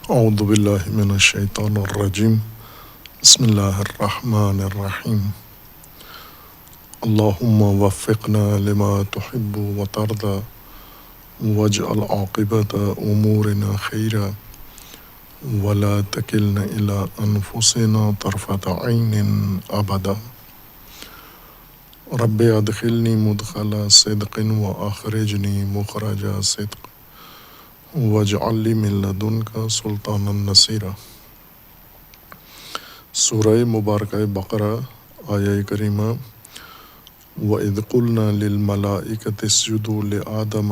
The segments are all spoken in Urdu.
اعوذ باللہ من الشیطان الرجیم بسم اللہ الرحمن الرحیم اللہم وفقنا لما تحب وترضى واجعل عاقبت امورنا خیرا ولا تکلنا الى انفسنا طرفت عین ابدا رب ادخلنی مدخل صدق واخرجنی مخرج صدق واجعل لی من لدنک سلطانا نصیرا۔ سورہ مبارکہ بقرہ آیہ کریمہ وَإِذْ قُلْنَا لِلْمَلَائِكَةِ اسْجُدُوا لِآدَمَ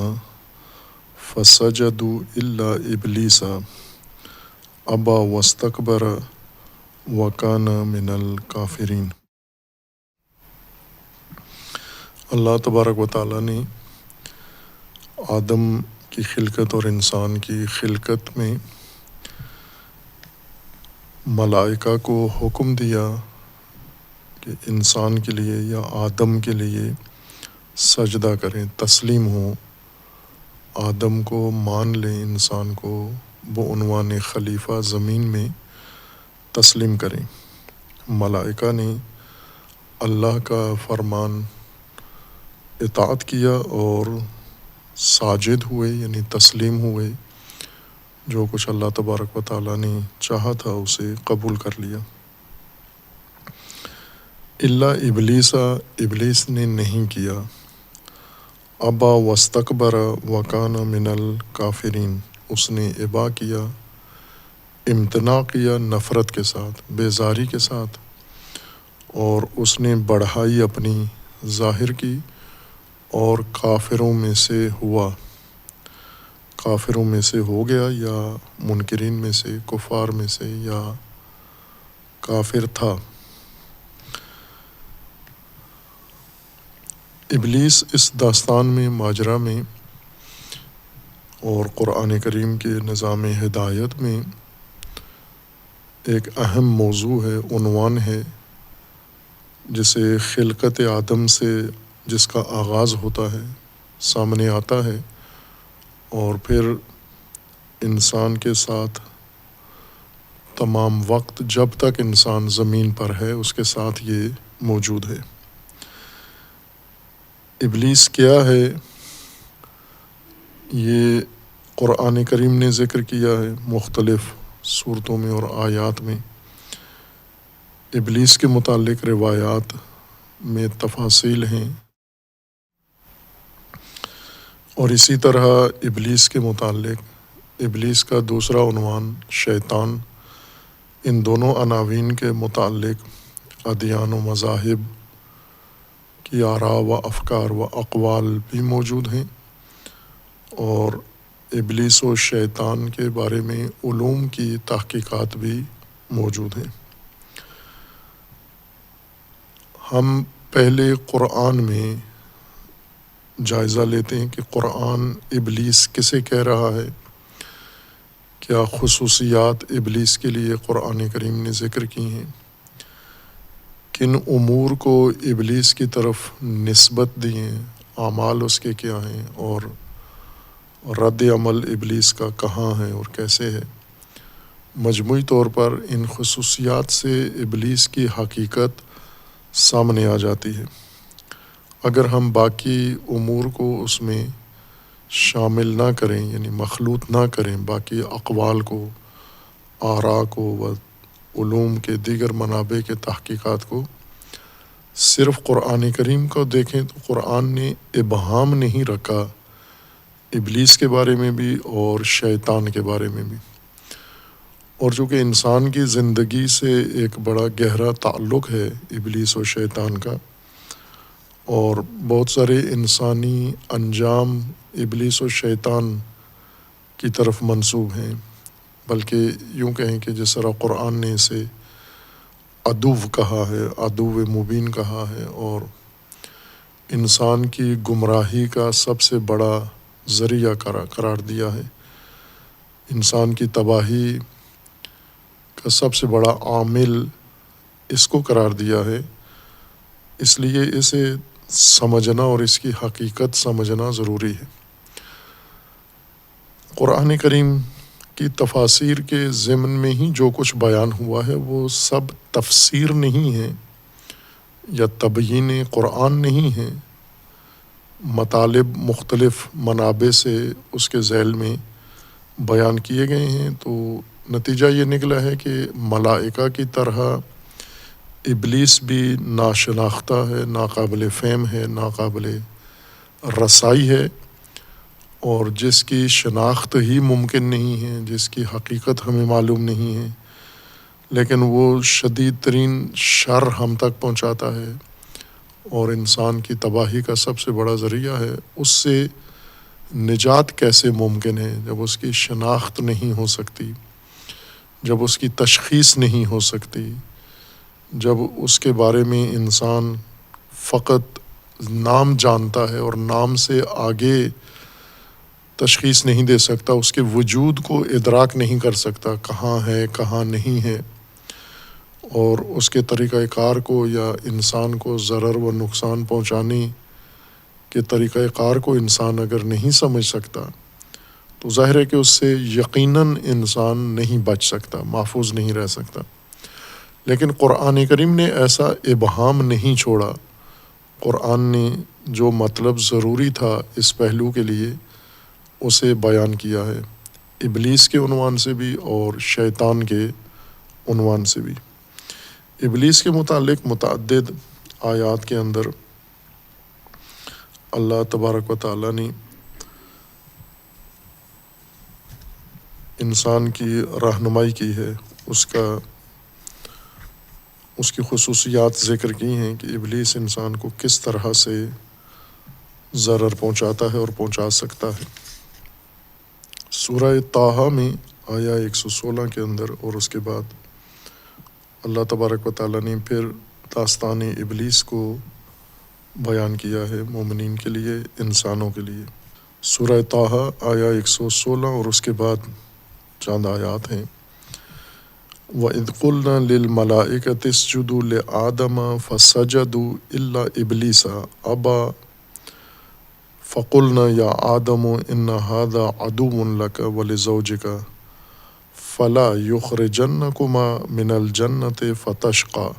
فَسَجَدُوا إِلَّا إِبْلِيسَ أَبَى وَاسْتَكْبَرَ وَكَانَ مِنَ الْكَافِرِينَ۔ اللہ تبارک و تعالیٰ نے آدم کی خلقت اور انسان کی خلقت میں ملائکہ کو حکم دیا کہ انسان کے لیے یا آدم کے لیے سجدہ کریں، تسلیم ہوں، آدم کو مان لیں، انسان کو بعنوان خلیفہ زمین میں تسلیم کریں۔ ملائکہ نے اللہ کا فرمان اطاعت کیا اور ساجد ہوئے، یعنی تسلیم ہوئے، جو کچھ اللہ تبارک و تعالیٰ نے چاہا تھا اسے قبول کر لیا۔ الا ابلیس، ابلیس نے نہیں کیا، ابا واستکبر وکان من الکافرین، اس نے ابا کیا، امتناع کیا، نفرت کے ساتھ، بیزاری کے ساتھ، اور اس نے بڑھائی اپنی ظاہر کی اور کافروں میں سے ہوا، کافروں میں سے ہو گیا، یا منکرین میں سے، کفار میں سے، یا کافر تھا۔ ابلیس اس داستان میں، ماجرا میں اور قرآن کریم کے نظام ہدایت میں ایک اہم موضوع ہے، عنوان ہے، جسے خلقت آدم سے جس کا آغاز ہوتا ہے، سامنے آتا ہے، اور پھر انسان کے ساتھ تمام وقت جب تک انسان زمین پر ہے اس کے ساتھ یہ موجود ہے۔ ابلیس کیا ہے، یہ قرآن کریم نے ذکر کیا ہے مختلف صورتوں میں اور آیات میں۔ ابلیس کے متعلق روایات میں تفاصیل ہیں، اور اسی طرح ابلیس کے متعلق، ابلیس کا دوسرا عنوان شیطان، ان دونوں عناوین کے متعلق ادیان و مذاہب کی آراء و افکار و اقوال بھی موجود ہیں، اور ابلیس و شیطان کے بارے میں علوم کی تحقیقات بھی موجود ہیں۔ ہم پہلے قرآن میں جائزہ لیتے ہیں کہ قرآن ابلیس کسے کہہ رہا ہے، کیا خصوصیات ابلیس کے لیے قرآن کریم نے ذکر کی ہیں، کن امور کو ابلیس کی طرف نسبت دی ہیں، اعمال اس کے کیا ہیں، اور رد عمل ابلیس کا کہاں ہے اور کیسے ہے۔ مجموعی طور پر ان خصوصیات سے ابلیس کی حقیقت سامنے آ جاتی ہے۔ اگر ہم باقی امور کو اس میں شامل نہ کریں، یعنی مخلوط نہ کریں، باقی اقوال کو، آراء کو و علوم کے دیگر منابع کے تحقیقات کو، صرف قرآن کریم کو دیکھیں تو قرآن نے ابہام نہیں رکھا ابلیس کے بارے میں بھی اور شیطان کے بارے میں بھی، اور چونکہ انسان کی زندگی سے ایک بڑا گہرا تعلق ہے ابلیس و شیطان کا، اور بہت سارے انسانی انجام ابلیس و شیطان کی طرف منسوب ہیں، بلکہ یوں کہیں کہ جس طرح قرآن نے اسے عدو کہا ہے، عدو مبین کہا ہے، اور انسان کی گمراہی کا سب سے بڑا ذریعہ قرار دیا ہے، انسان کی تباہی کا سب سے بڑا عامل اس کو قرار دیا ہے۔ اس لیے اسے سمجھنا اور اس کی حقیقت سمجھنا ضروری ہے۔ قرآن کریم کی تفاسیر کے ضمن میں ہی جو کچھ بیان ہوا ہے وہ سب تفسیر نہیں ہے یا تبیین قرآن نہیں ہے، مطالب مختلف منابع سے اس کے ذیل میں بیان کیے گئے ہیں۔ تو نتیجہ یہ نکلا ہے کہ ملائکہ کی طرح ابلیس بھی ناشناختہ ہے، ناقابل فہم ہے، ناقابل رسائی ہے، اور جس کی شناخت ہی ممکن نہیں ہے، جس کی حقیقت ہمیں معلوم نہیں ہے، لیکن وہ شدید ترین شر ہم تک پہنچاتا ہے اور انسان کی تباہی کا سب سے بڑا ذریعہ ہے۔ اس سے نجات کیسے ممکن ہے جب اس کی شناخت نہیں ہو سکتی، جب اس کی تشخیص نہیں ہو سکتی، جب اس کے بارے میں انسان فقط نام جانتا ہے اور نام سے آگے تشخیص نہیں دے سکتا، اس کے وجود کو ادراک نہیں کر سکتا کہاں ہے کہاں نہیں ہے، اور اس کے طریقہ کار کو یا انسان کو ضرر و نقصان پہنچانے کے طریقہ کار کو انسان اگر نہیں سمجھ سکتا تو ظاہر ہے کہ اس سے یقیناً انسان نہیں بچ سکتا، محفوظ نہیں رہ سکتا۔ لیکن قرآن کریم نے ایسا ابہام نہیں چھوڑا، قرآن نے جو مطلب ضروری تھا اس پہلو کے لیے اسے بیان کیا ہے، ابلیس کے عنوان سے بھی اور شیطان کے عنوان سے بھی۔ ابلیس کے متعلق متعدد آیات کے اندر اللہ تبارک و تعالیٰ نے انسان کی رہنمائی کی ہے، اس کی خصوصیات ذکر کی ہیں کہ ابلیس انسان کو کس طرح سے ضرر پہنچاتا ہے اور پہنچا سکتا ہے۔ سورہ طٰہٰ میں آیا 116 کے اندر، اور اس کے بعد اللہ تبارک و تعالیٰ نے پھر داستان ابلیس کو بیان کیا ہے مومنین کے لیے، انسانوں کے لیے۔ سورہ طٰہٰ آیا 116 اور اس کے بعد چند آیات ہیں۔ وَإِذْ قُلْنَا لِلْمَلَائِكَةِ اسْجُدُوا لِآدَمَ فَسَجَدُوا إِلَّا إِبْلِيسَ أَبَىٰ فَقُلْنَا يَا آدَمُ إِنَّ هَٰذَا عَدُوٌّ لَكَ وَلِزَوْجِكَ فَلَا يُخْرِجَنَّكُمَا مِنَ الْجَنَّةِ فَتَشْقَىٰ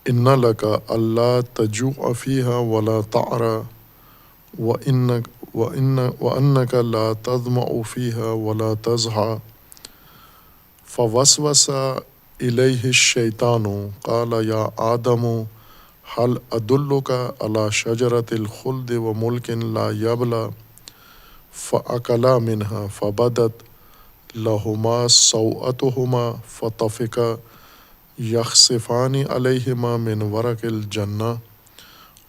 إِنَّ لَكَ أَلَّا تَجُوعَ فِيهَا وَلَا تَعْرَىٰ وَأَنَّكَ لَا تَظْمَأُ فِيهَا وَلَا تَضْحَىٰ فوسوس الیہ الشیطان قال یا آدم هل ادلک علی شجرۃ الخلد وملک لا یبلی فاکلا منها فبدت لہما سوءتہما فطفقا یخصفان علیہما من ورق الجنہ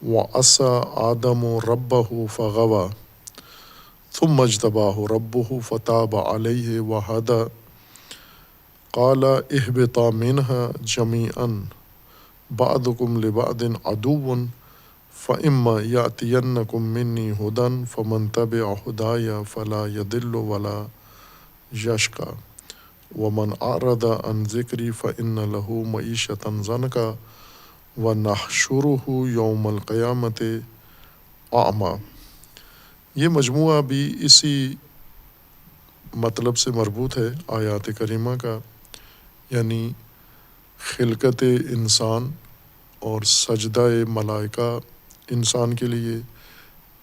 وعصی آدم ربہ فغوی ثم اجتباہ ربہ فتاب علیہ وہدی قال اہبطا منها جميعا بعضكم لبعض عدو فإما يأتينكم مني هدى فمن تبع هداي فلا يضل ولا يشقى ومن أعرض عن ذكري فإن له معيشة ضنكا ونحشره يوم القيامة أعمى۔ یہ مجموعہ بھی اسی مطلب سے مربوط ہے آیات کریمہ کا، یعنی خلقت انسان اور سجدہ ملائکہ انسان کے لیے،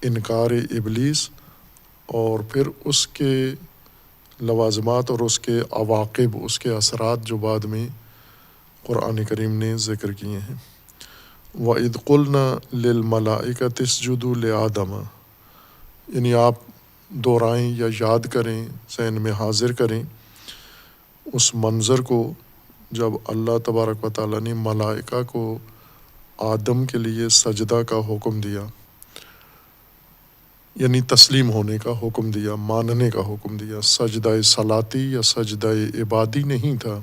انکار ابلیس، اور پھر اس کے لوازمات اور اس کے عواقب، اس کے اثرات جو بعد میں قرآن کریم نے ذکر کیے ہیں۔ وَإِذْ قُلْنَا لِلْمَلَائِكَةِ اسْجُدُوا لِآدَمَ، یعنی آپ دہرائیں یا یاد کریں، ذہن میں حاضر کریں اس منظر کو جب اللہ تبارک و تعالیٰ نے ملائکہ کو آدم کے لیے سجدہ کا حکم دیا، یعنی تسلیم ہونے کا حکم دیا، ماننے کا حکم دیا۔ سجدہ صلاتی یا سجدہ عبادی نہیں تھا،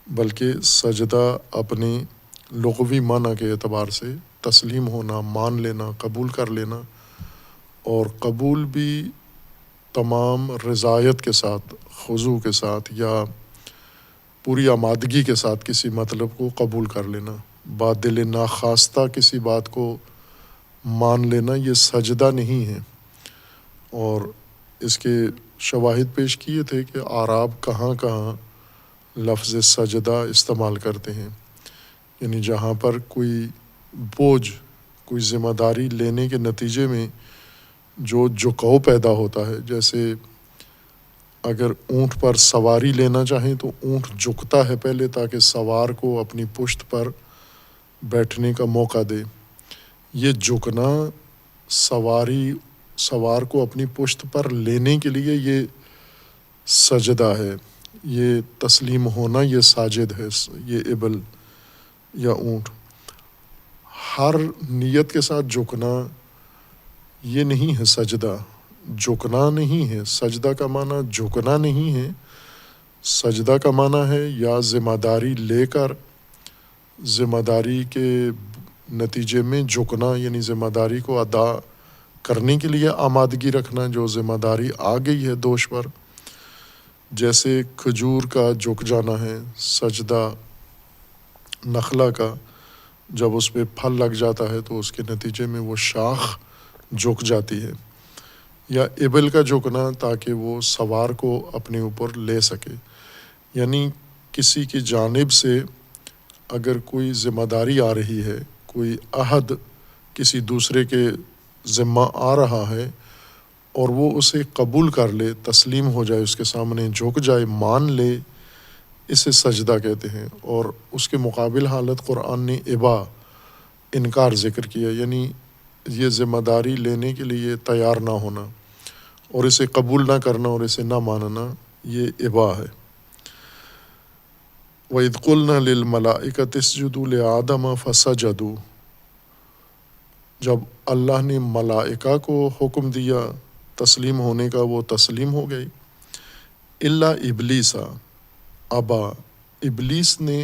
بلکہ سجدہ اپنے لغوی معنی کے اعتبار سے تسلیم ہونا، مان لینا، قبول کر لینا، اور قبول بھی تمام رضایت کے ساتھ، خضوع کے ساتھ یا پوری آمادگی کے ساتھ کسی مطلب کو قبول کر لینا، بادل ناخواستہ کسی بات کو مان لینا، یہ سجدہ نہیں ہے۔ اور اس کے شواہد پیش کیے تھے کہ اعراب کہاں کہاں لفظ سجدہ استعمال کرتے ہیں، یعنی جہاں پر کوئی بوجھ، کوئی ذمہ داری لینے کے نتیجے میں جو جھکاؤ پیدا ہوتا ہے، جیسے اگر اونٹ پر سواری لینا چاہیں تو اونٹ جھکتا ہے پہلے تاکہ سوار کو اپنی پشت پر بیٹھنے کا موقع دے۔ یہ جھکنا سوار کو اپنی پشت پر لینے کے لیے یہ سجدہ ہے، یہ تسلیم ہونا، یہ ساجد ہے، یہ ابل یا اونٹ۔ ہر نیت کے ساتھ جھکنا یہ نہیں ہے سجدہ، جھکنا نہیں ہے۔ سجدہ کا معنی جھکنا نہیں ہے، سجدہ کا معنی ہے یا ذمہ داری لے کر ذمہ داری کے نتیجے میں جھکنا، یعنی ذمہ داری کو ادا کرنے کے لیے آمادگی رکھنا، جو ذمہ داری آ گئی ہے دوش پر، جیسے کھجور کا جھک جانا ہے، سجدہ نخلا کا جب اس پہ پھل لگ جاتا ہے تو اس کے نتیجے میں وہ شاخ جھک جاتی ہے، یا ابل کا جھکنا تاکہ وہ سوار کو اپنے اوپر لے سکے۔ یعنی کسی کی جانب سے اگر کوئی ذمہ داری آ رہی ہے، کوئی عہد کسی دوسرے کے ذمہ آ رہا ہے اور وہ اسے قبول کر لے، تسلیم ہو جائے، اس کے سامنے جھک جائے، مان لے، اسے سجدہ کہتے ہیں۔ اور اس کے مقابل حالت قرآن نے ابا، انکار ذکر کیا، یعنی یہ ذمہ داری لینے کے لیے تیار نہ ہونا اور اسے قبول نہ کرنا اور اسے نہ ماننا، یہ ابا ہے۔ وَإِذْ قُلْنَا لِلْمَلَائِكَةِ اسْجُدُوا لِآدَمَ فَسَجَدُوا، جب اللہ نے ملائکہ کو حکم دیا تسلیم ہونے کا، وہ تسلیم ہو گئی۔ الا ابلیس ابا، ابلیس نے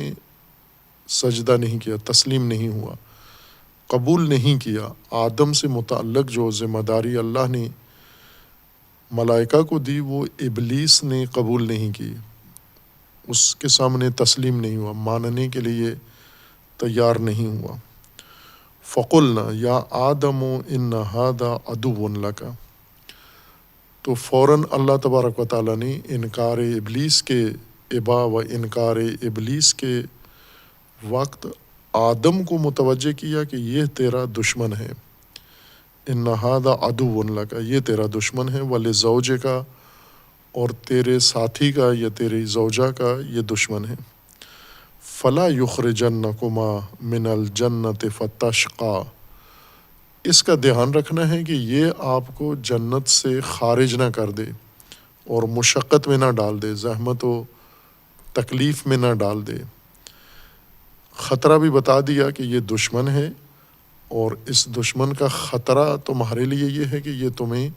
سجدہ نہیں کیا، تسلیم نہیں ہوا، قبول نہیں کیا۔ آدم سے متعلق جو ذمہ داری اللہ نے ملائکہ کو دی وہ ابلیس نے قبول نہیں کی، اس کے سامنے تسلیم نہیں ہوا، ماننے کے لیے تیار نہیں ہوا۔ فقلنا یا آدم ان ھذا عدو لک، تو فوراً اللہ تبارک و تعالیٰ نے انکار ابلیس کے ابا و انکار ابلیس کے وقت آدم کو متوجہ کیا کہ یہ تیرا دشمن ہے، ان ھذا عدو لک، یہ تیرا دشمن ہے، ولزوجک، اور تیرے ساتھی کا یا تیری زوجہ کا یہ دشمن ہے۔ فلا یخرجنکما من الجنۃ فتشقا، اس کا دھیان رکھنا ہے کہ یہ آپ کو جنت سے خارج نہ کر دے اور مشقت میں نہ ڈال دے، زحمت و تکلیف میں نہ ڈال دے۔ خطرہ بھی بتا دیا کہ یہ دشمن ہے، اور اس دشمن کا خطرہ تمہارے لیے یہ ہے کہ یہ تمہیں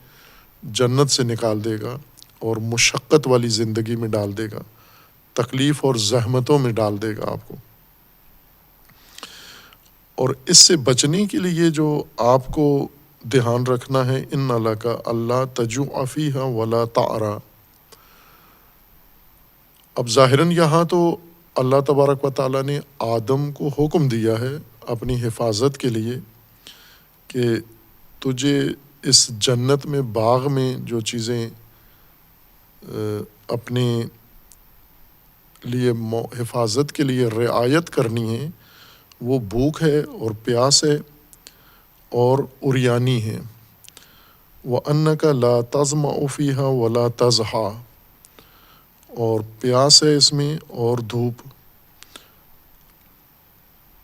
جنت سے نکال دے گا اور مشقت والی زندگی میں ڈال دے گا، تکلیف اور زحمتوں میں ڈال دے گا آپ کو۔ اور اس سے بچنے کے لیے جو آپ کو دھیان رکھنا ہے، ان لک اللہ تجوع فیہا ولا تعری، اب ظاہراً یہاں تو اللہ تبارک و تعالیٰ نے آدم کو حکم دیا ہے اپنی حفاظت کے لیے کہ تجھے اس جنت میں، باغ میں جو چیزیں اپنے لیے حفاظت کے لیے رعایت کرنی ہے، وہ بھوک ہے اور پیاس ہے اور عریانی ہے۔ وَأَنَّكَ لَا تَظْمَأُ فِيهَا وَلَا تَضْحَىٰ، اور پیاس ہے اس میں اور دھوپ۔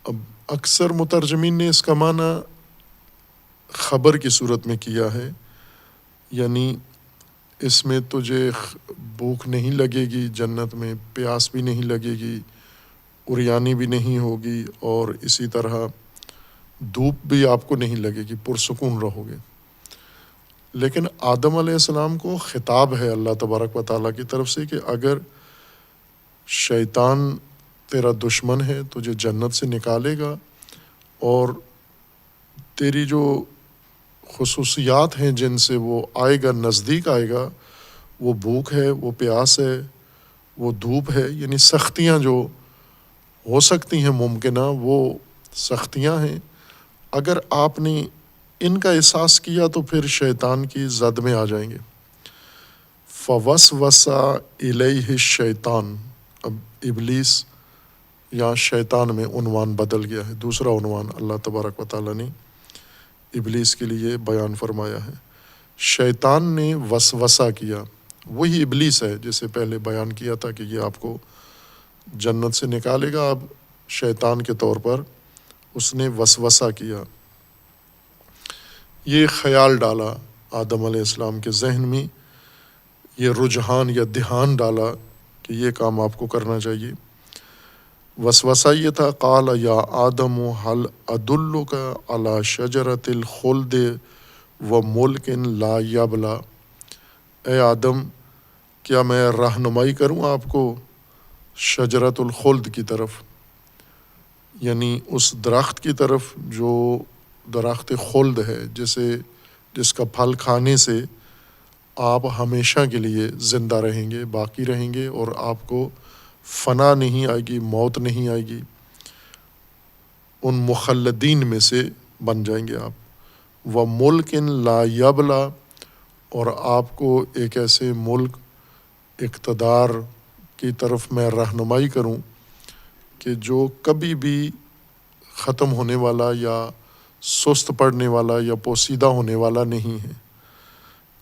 اب اکثر مترجمین نے اس کا معنی خبر کی صورت میں کیا ہے، یعنی اس میں تجھے بھوک نہیں لگے گی، جنت میں پیاس بھی نہیں لگے گی، عریانی بھی نہیں ہوگی، اور اسی طرح دھوپ بھی آپ کو نہیں لگے گی، پرسکون رہو گے۔ لیکن آدم علیہ السلام کو خطاب ہے اللہ تبارک و تعالیٰ کی طرف سے کہ اگر شیطان تیرا دشمن ہے، تجھے جنت سے نکالے گا، اور تیری جو خصوصیات ہیں جن سے وہ آئے گا، نزدیک آئے گا، وہ بھوک ہے، وہ پیاس ہے، وہ دھوپ ہے، یعنی سختیاں جو ہو سکتی ہیں ممکنہ، وہ سختیاں ہیں۔ اگر آپ نے ان کا احساس کیا تو پھر شیطان کی زد میں آ جائیں گے۔ فوسوس الیہ الشیطان، اب ابلیس یا شیطان میں عنوان بدل گیا ہے، دوسرا عنوان اللہ تبارک و تعالیٰ نے ابلیس کے لیے بیان فرمایا ہے۔ شیطان نے وسوسہ کیا، وہی ابلیس ہے جسے پہلے بیان کیا تھا کہ یہ آپ کو جنت سے نکالے گا، اب شیطان کے طور پر اس نے وسوسہ کیا، یہ خیال ڈالا آدم علیہ السلام کے ذہن میں، یہ رجحان یا دھیان ڈالا کہ یہ کام آپ کو کرنا چاہیے۔ وسوسہ یہ تھا، قال یا آدم هل ادلک علی شجرۃ الخلد وملک لا یبلی، اے آدم کیا میں رہنمائی کروں آپ کو شجرۃ الخلد کی طرف، یعنی اس درخت کی طرف جو درخت خلد ہے، جس کا پھل کھانے سے آپ ہمیشہ کے لیے زندہ رہیں گے، باقی رہیں گے، اور آپ کو فنا نہیں آئے گی، موت نہیں آئے گی، ان مخلدین میں سے بن جائیں گے آپ۔ وَمُلْكٍ لَا يَبْلَى، اور آپ کو ایک ایسے ملک اقتدار کی طرف میں رہنمائی کروں کہ جو کبھی بھی ختم ہونے والا یا سست پڑنے والا یا پوسیدہ ہونے والا نہیں ہے،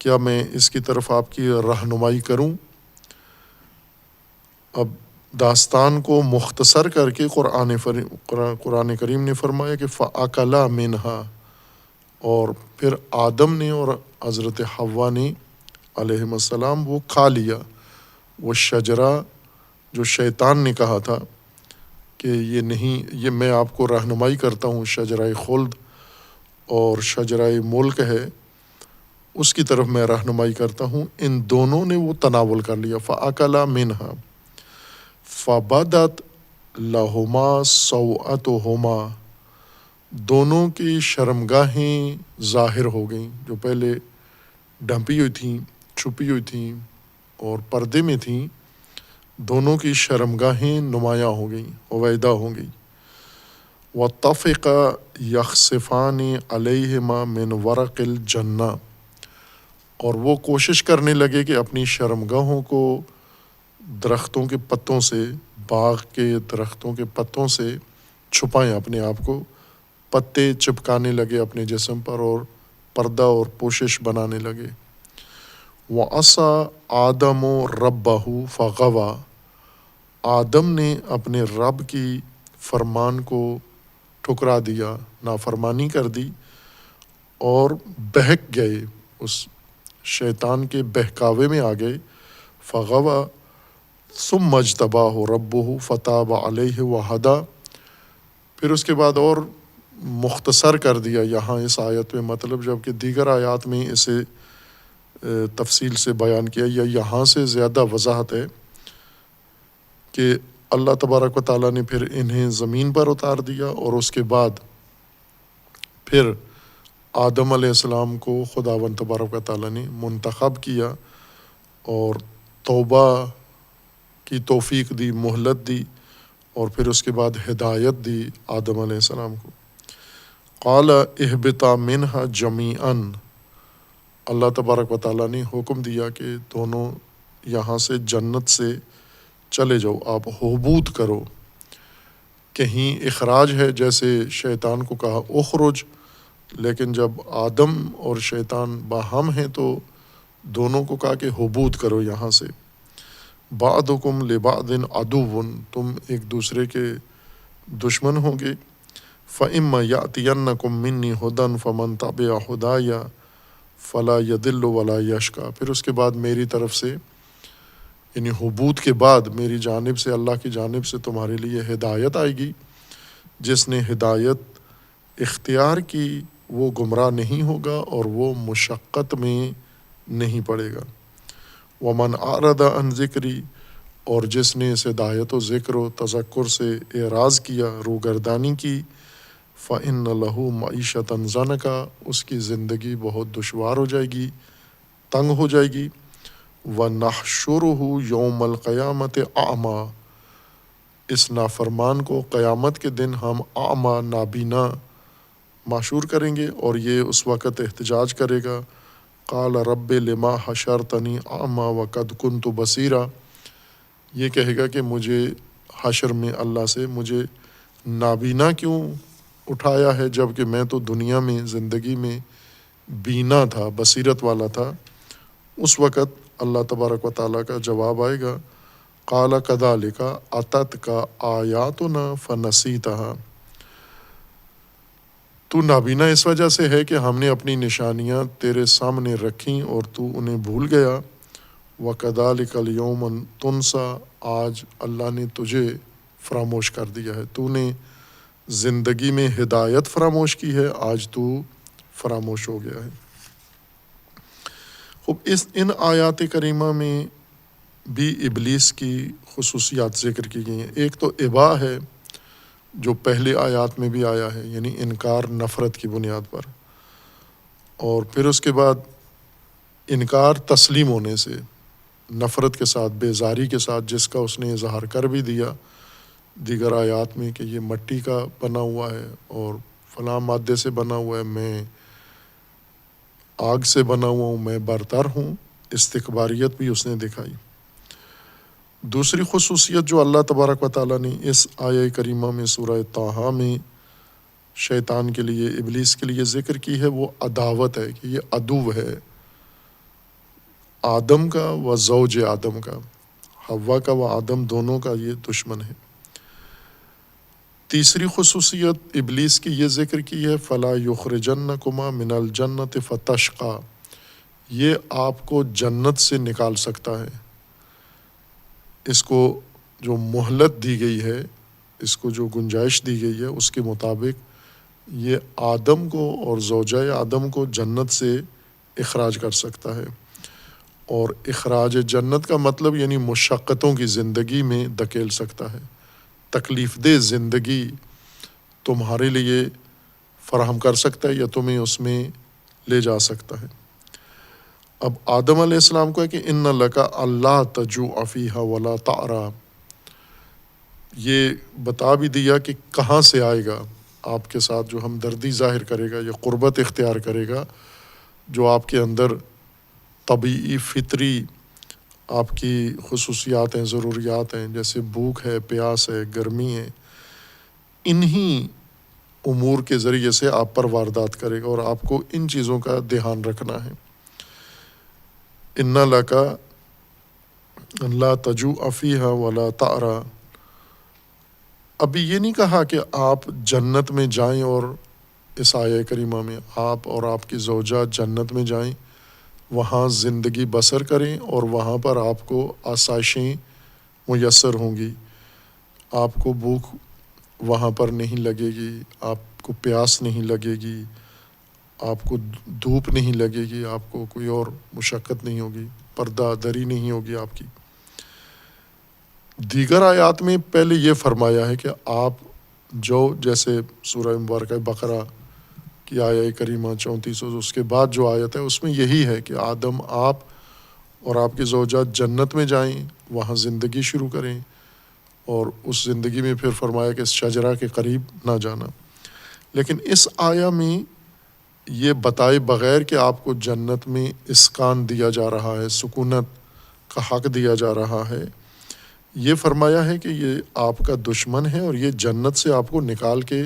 کیا میں اس کی طرف آپ کی رہنمائی کروں؟ اب داستان کو مختصر کر کے قرآن کریم نے فرمایا کہ فَأَكَلَا مِنْهَا، اور پھر آدم نے اور حضرت حوا نے علیہم السلام وہ کھا لیا، وہ شجرہ جو شیطان نے کہا تھا کہ یہ نہیں، یہ میں آپ کو رہنمائی کرتا ہوں، شجرہ خلد اور شجرہ ملک ہے، اس کی طرف میں رہنمائی کرتا ہوں، ان دونوں نے وہ تناول کر لیا۔ فَأَكَلَا مِنْهَا فَبَدَتْ لَهُمَا سَوْءَتُهُمَا، دونوں کی شرمگاہیں ظاہر ہو گئیں، جو پہلے ڈھانپی ہوئی تھیں، چھپی ہوئی تھیں اور پردے میں تھیں، دونوں کی شرمگاہیں نمایاں ہو گئیں، عویدہ ہو گئیں۔ وَطَفِقَ يَخْصِفَانِ عَلَيْهِمَا مِنْ وَرَقِ الْجَنَّةِ، اور وہ کوشش کرنے لگے کہ اپنی شرمگاہوں کو درختوں کے پتوں سے، باغ کے درختوں کے پتوں سے چھپائیں، اپنے آپ کو پتے چپکانے لگے اپنے جسم پر اور پردہ اور پوشش بنانے لگے۔ وَعَصَىٰ آدَمُ رَبَّهُ فَغَوَىٰ، آدم نے اپنے رب کی فرمان کو ٹھکرا دیا، نافرمانی کر دی اور بہک گئے، اس شیطان کے بہکاوے میں آ گئے۔ فَغَوَىٰ ثُمَّ اجْتَبَاهُ رَبُّهُ فَتَابَ عَلَيْهِ وَهَدَىٰ، پھر اس کے بعد اور مختصر کر دیا یہاں اس آیت میں، مطلب جب کہ دیگر آیات میں اسے تفصیل سے بیان کیا، یا یہاں سے زیادہ وضاحت ہے کہ اللہ تبارک و تعالیٰ نے پھر انہیں زمین پر اتار دیا، اور اس کے بعد پھر آدم علیہ السلام کو خداوند تبارک و تعالیٰ نے منتخب کیا اور توبہ کی توفیق دی، مہلت دی، اور پھر اس کے بعد ہدایت دی آدم علیہ السلام کو۔ قال اہبطا منہا جمیعاً، اللہ تبارک و تعالیٰ نے حکم دیا کہ دونوں یہاں سے جنت سے چلے جاؤ، آپ حبوط کرو۔ کہیں اخراج ہے، جیسے شیطان کو کہا اخرج، لیکن جب آدم اور شیطان باہم ہیں تو دونوں کو کہا کہ حبوط کرو یہاں سے۔ بعضکم لبعض عدو، تم ایک دوسرے کے دشمن ہوں گے۔ فَإِمَّا يَأْتِيَنَّكُم مِّنِّي هُدًى فَمَن تَبِعَ هُدَايَ فَلَا يَضِلُّ وَلَا يَشْقَىٰ، پھر اس کے بعد میری طرف سے، یعنی حبوط کے بعد میری جانب سے، اللہ کی جانب سے تمہارے لیے ہدایت آئے گی، جس نے ہدایت اختیار کی وہ گمراہ نہیں ہوگا اور وہ مشقت میں نہیں پڑے گا۔ وَمَنْ أَعْرَضَ عَنْ ذِكْرِي، اور جس نے اس ہدایت و ذکر و تذکر سے اعراض کیا، روگردانی کی، فَإِنَّ لَهُ مَعِيشَةً ضَنْكًا، اس کی زندگی بہت دشوار ہو جائے گی، تنگ ہو جائے گی۔ وَنَحْشُرُهُ يَوْمَ الْقِيَامَةِ أَعْمَىٰ، اس نافرمان کو قیامت کے دن ہم اعمیٰ، نابینا محشور کریں گے، اور یہ اس وقت احتجاج کرے گا قال رب لما حشرتنی اعمی وقد کنت بصیرا، یہ کہے گا کہ مجھے حشر میں اللہ سے مجھے نابینا کیوں اٹھایا ہے، جب کہ میں تو دنیا میں زندگی میں بینا تھا، بصیرت والا تھا۔ اس وقت اللہ تبارک و تعالیٰ کا جواب آئے گا، قال کذالک اتتک آیاتنا فنسیتھا، تو نابینا اس وجہ سے ہے کہ ہم نے اپنی نشانیاں تیرے سامنے رکھیں اور تو انہیں بھول گیا۔ وَكَذَلِكَ الْيَوْمَ تُنْسَىٰ، آج اللہ نے تجھے فراموش کر دیا ہے، تو نے زندگی میں ہدایت فراموش کی ہے، آج تو فراموش ہو گیا ہے۔ خب ان آیات کریمہ میں بھی ابلیس کی خصوصیات ذکر کی گئی ہیں۔ ایک تو ابا ہے جو پہلے آیات میں بھی آیا ہے، یعنی انکار نفرت کی بنیاد پر، اور پھر اس کے بعد انکار تسلیم ہونے سے، نفرت کے ساتھ، بیزاری کے ساتھ، جس کا اس نے اظہار کر بھی دیا دیگر آیات میں کہ یہ مٹی کا بنا ہوا ہے اور فلاں مادے سے بنا ہوا ہے، میں آگ سے بنا ہوا ہوں، میں برتر ہوں، استکباریت بھی اس نے دکھائی۔ دوسری خصوصیت جو اللہ تبارک و تعالیٰ نے اس آیہ کریمہ میں سورہ طٰہٰ میں شیطان کے لیے، ابلیس کے لیے ذکر کی ہے، وہ عداوت ہے، کہ یہ عدو ہے آدم کا و زوج آدم کا، حوا کا و آدم دونوں کا یہ دشمن ہے۔ تیسری خصوصیت ابلیس کی یہ ذکر کی ہے، فلا یخرجنکما من الجنۃ فتشقی، یہ آپ کو جنت سے نکال سکتا ہے۔ اس کو جو مہلت دی گئی ہے، اس کو جو گنجائش دی گئی ہے، اس کے مطابق یہ آدم کو اور زوجہ آدم کو جنت سے اخراج کر سکتا ہے۔ اور اخراج جنت کا مطلب یعنی مشقتوں کی زندگی میں دھکیل سکتا ہے، تکلیف دہ زندگی تمہارے لیے فراہم کر سکتا ہے یا تمہیں اس میں لے جا سکتا ہے۔ اب آدم علیہ السلام کو ہے کہ ان لک اللہ تجوع فیہا ولا تعریٰ، یہ بتا بھی دیا کہ کہاں سے آئے گا آپ کے ساتھ جو ہمدردی ظاہر کرے گا یا قربت اختیار کرے گا، جو آپ کے اندر طبیعی فطری آپ کی خصوصیات ہیں، ضروریات ہیں، جیسے بھوک ہے، پیاس ہے، گرمی ہے، انہی امور کے ذریعے سے آپ پر واردات کرے گا، اور آپ کو ان چیزوں کا دھیان رکھنا ہے۔ ان لک لا تجوع فیہا ولا تعریٰ، ابھی یہ نہیں کہا کہ آپ جنت میں جائیں، اور اس آیہ کریمہ میں آپ اور آپ کی زوجہ جنت میں جائیں، وہاں زندگی بسر کریں، اور وہاں پر آپ کو آسائشیں میسر ہوں گی، آپ کو بھوک وہاں پر نہیں لگے گی، آپ کو پیاس نہیں لگے گی، آپ کو دھوپ نہیں لگے گی، آپ کو کوئی اور مشقت نہیں ہوگی، پردہ دری نہیں ہوگی آپ کی۔ دیگر آیات میں پہلے یہ فرمایا ہے کہ آپ جو، جیسے سورہ مبارکہ بقرہ کی آیہ کریمہ 34، اس کے بعد جو آیت ہے اس میں یہی ہے کہ آدم، آپ اور آپ کی زوجہ جنت میں جائیں، وہاں زندگی شروع کریں، اور اس زندگی میں پھر فرمایا کہ اس شجرہ کے قریب نہ جانا۔ لیکن اس آیہ میں یہ بتائے بغیر کہ آپ کو جنت میں اسکان دیا جا رہا ہے، سکونت کا حق دیا جا رہا ہے، یہ فرمایا ہے کہ یہ آپ کا دشمن ہے، اور یہ جنت سے آپ کو نکال کے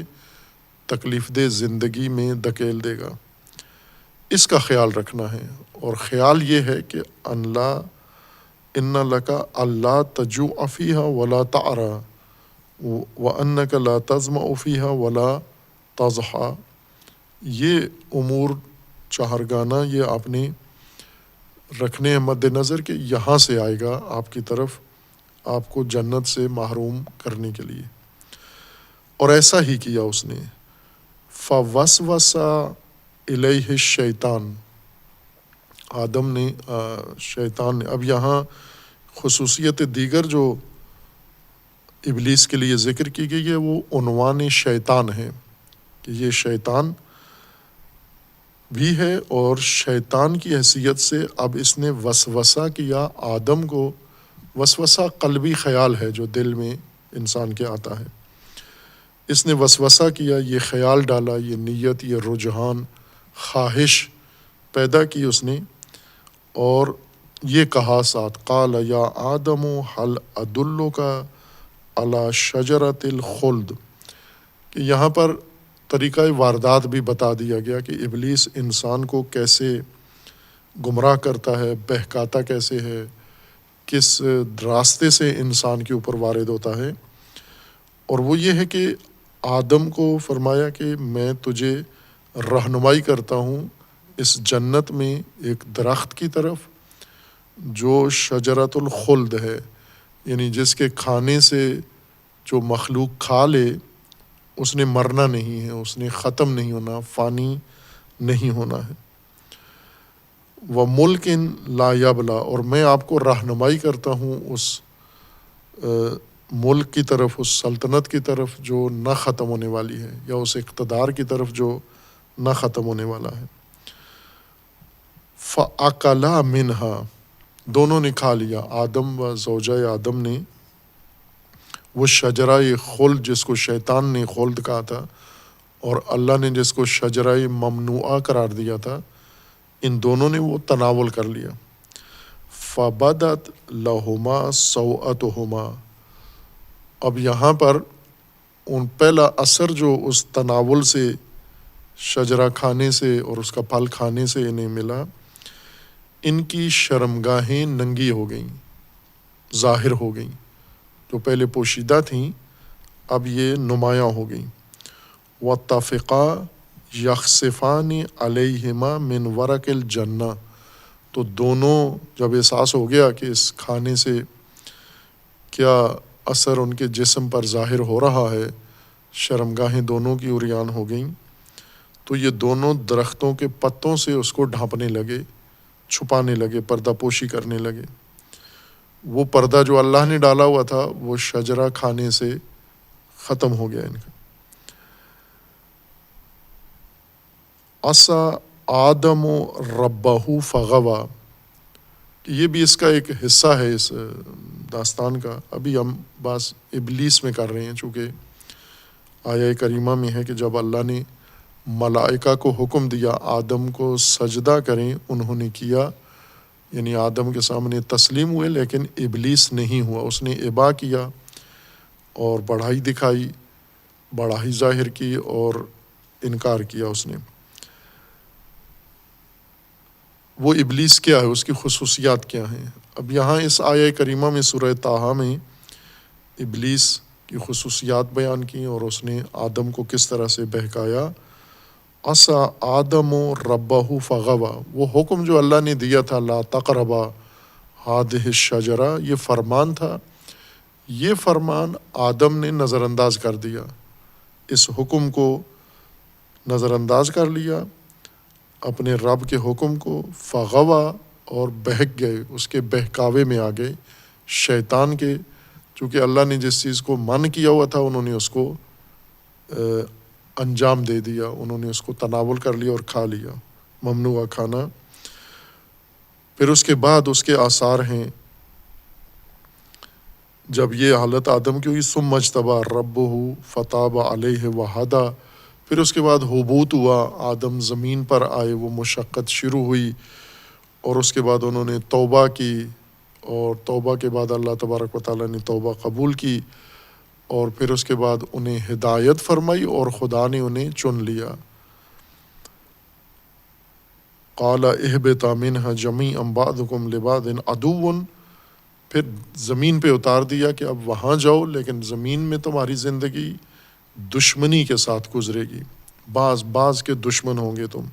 تکلیف دہ زندگی میں دھکیل دے گا، اس کا خیال رکھنا ہے۔ اور خیال یہ ہے کہ ان لک اللہ تجوع فیہا ولا تعریٰ وانک لا تظمأ فیہا ولا تضحیٰ، یہ امور چہارگانہ یہ آپ نے رکھنے مد نظر کہ یہاں سے آئے گا آپ کی طرف، آپ کو جنت سے محروم کرنے کے لیے، اور ایسا ہی کیا اس نے۔ فوسوس الیہ الشیطان، آدم نے، شیطان نے، اب یہاں خصوصیت دیگر جو ابلیس کے لیے ذکر کی گئی ہے وہ عنوان شیطان ہے، کہ یہ شیطان بھی ہے، اور شیطان کی حیثیت سے اب اس نے وسوسہ کیا آدم کو۔ وسوسہ قلبی خیال ہے جو دل میں انسان کے آتا ہے، اس نے وسوسہ کیا، یہ خیال ڈالا، یہ نیت، یہ رجحان، خواہش پیدا کی اس نے، اور یہ کہا ساتھ قال یا آدم حل ادلک علی شجرۃ الخلد، کہ یہاں پر طریقہ واردات بھی بتا دیا گیا کہ ابلیس انسان کو کیسے گمراہ کرتا ہے، بہکاتا کیسے ہے، کس راستے سے انسان کے اوپر وارد ہوتا ہے۔ اور وہ یہ ہے کہ آدم کو فرمایا کہ میں تجھے رہنمائی کرتا ہوں اس جنت میں ایک درخت کی طرف جو شجرۃ الخلد ہے، یعنی جس کے کھانے سے جو مخلوق کھا لے اس نے مرنا نہیں ہے، اس نے ختم نہیں ہونا، فانی نہیں ہونا ہے۔ وَمُلْكٍ لَا يَبْلَى، اور میں آپ کو رہنمائی کرتا ہوں اس ملک کی طرف، اس سلطنت کی طرف جو نہ ختم ہونے والی ہے، یا اس اقتدار کی طرف جو نہ ختم ہونے والا ہے۔ فَأَكَلَا مِنْهَا، دونوں نے کھا لیا، آدم و زوجہ آدم نے، وہ شجرہ خلد جس کو شیطان نے خلد کہا تھا اور اللہ نے جس کو شجرہ ممنوعہ قرار دیا تھا، ان دونوں نے وہ تناول کر لیا۔ فَبَدَتْ لَهُمَا سَوْءَتُهُمَا، اب یہاں پر ان پہلا اثر جو اس تناول سے، شجرہ کھانے سے اور اس کا پھل کھانے سے انہیں ملا، ان کی شرمگاہیں ننگی ہو گئیں، ظاہر ہو گئیں، جو پہلے پوشیدہ تھیں اب یہ نمایاں ہو گئیں۔ وَاتَّفِقَا یخصفان علیہما من ورق الجنہ، تو دونوں جب احساس ہو گیا کہ اس کھانے سے کیا اثر ان کے جسم پر ظاہر ہو رہا ہے، شرمگاہیں دونوں کی عریان ہو گئیں، تو یہ دونوں درختوں کے پتوں سے اس کو ڈھانپنے لگے، چھپانے لگے، پردہ پوشی کرنے لگے۔ وہ پردہ جو اللہ نے ڈالا ہوا تھا وہ شجرہ کھانے سے ختم ہو گیا ان کا۔ عصا آدم ربہ فغوا، یہ بھی اس کا ایک حصہ ہے اس داستان کا۔ ابھی ہم بس ابلیس میں کر رہے ہیں، چونکہ آیہ کریمہ میں ہے کہ جب اللہ نے ملائکہ کو حکم دیا آدم کو سجدہ کریں، انہوں نے کیا، یعنی آدم کے سامنے تسلیم ہوئے، لیکن ابلیس نہیں ہوا، اس نے ابا کیا اور بڑائی دکھائی، بڑائی ظاہر کی اور انکار کیا اس نے۔ وہ ابلیس کیا ہے، اس کی خصوصیات کیا ہیں؟ اب یہاں اس آیہ کریمہ میں سورہ طٰہٰ میں ابلیس کی خصوصیات بیان کی اور اس نے آدم کو کس طرح سے بہکایا۔ عصا آدم ربہ فغوا، وہ حکم جو اللہ نے دیا تھا لا تقربا ہذہ الشجرہ، یہ فرمان تھا، یہ فرمان آدم نے نظر انداز کر دیا، اس حکم کو نظر انداز کر لیا، اپنے رب کے حکم کو، فغوا، اور بہک گئے، اس کے بہکاوے میں آ گئے، شیطان کے، چونکہ اللہ نے جس چیز کو منع کیا ہوا تھا انہوں نے اس کو انجام دے دیا، انہوں نے اس کو تناول کر لیا اور کھا لیا، ممنوعہ کھانا۔ پھر اس کے بعد اس کے آثار ہیں، جب یہ حالت آدم کی ہوئی، ثم اجتبیٰ ربہ فتاب علیہ وہدی، پھر اس کے بعد حبوط ہوا، آدم زمین پر آئے، وہ مشقت شروع ہوئی، اور اس کے بعد انہوں نے توبہ کی، اور توبہ کے بعد اللہ تبارک و تعالیٰ نے توبہ قبول کی، اور پھر اس کے بعد انہیں ہدایت فرمائی اور خدا نے انہیں چن لیا۔ قال اہبطا منہا جمیعا بعضکم لبعض عدو، پھر زمین پہ اتار دیا کہ اب وہاں جاؤ، لیکن زمین میں تمہاری زندگی دشمنی کے ساتھ گزرے گی، بعض کے دشمن ہوں گے تم،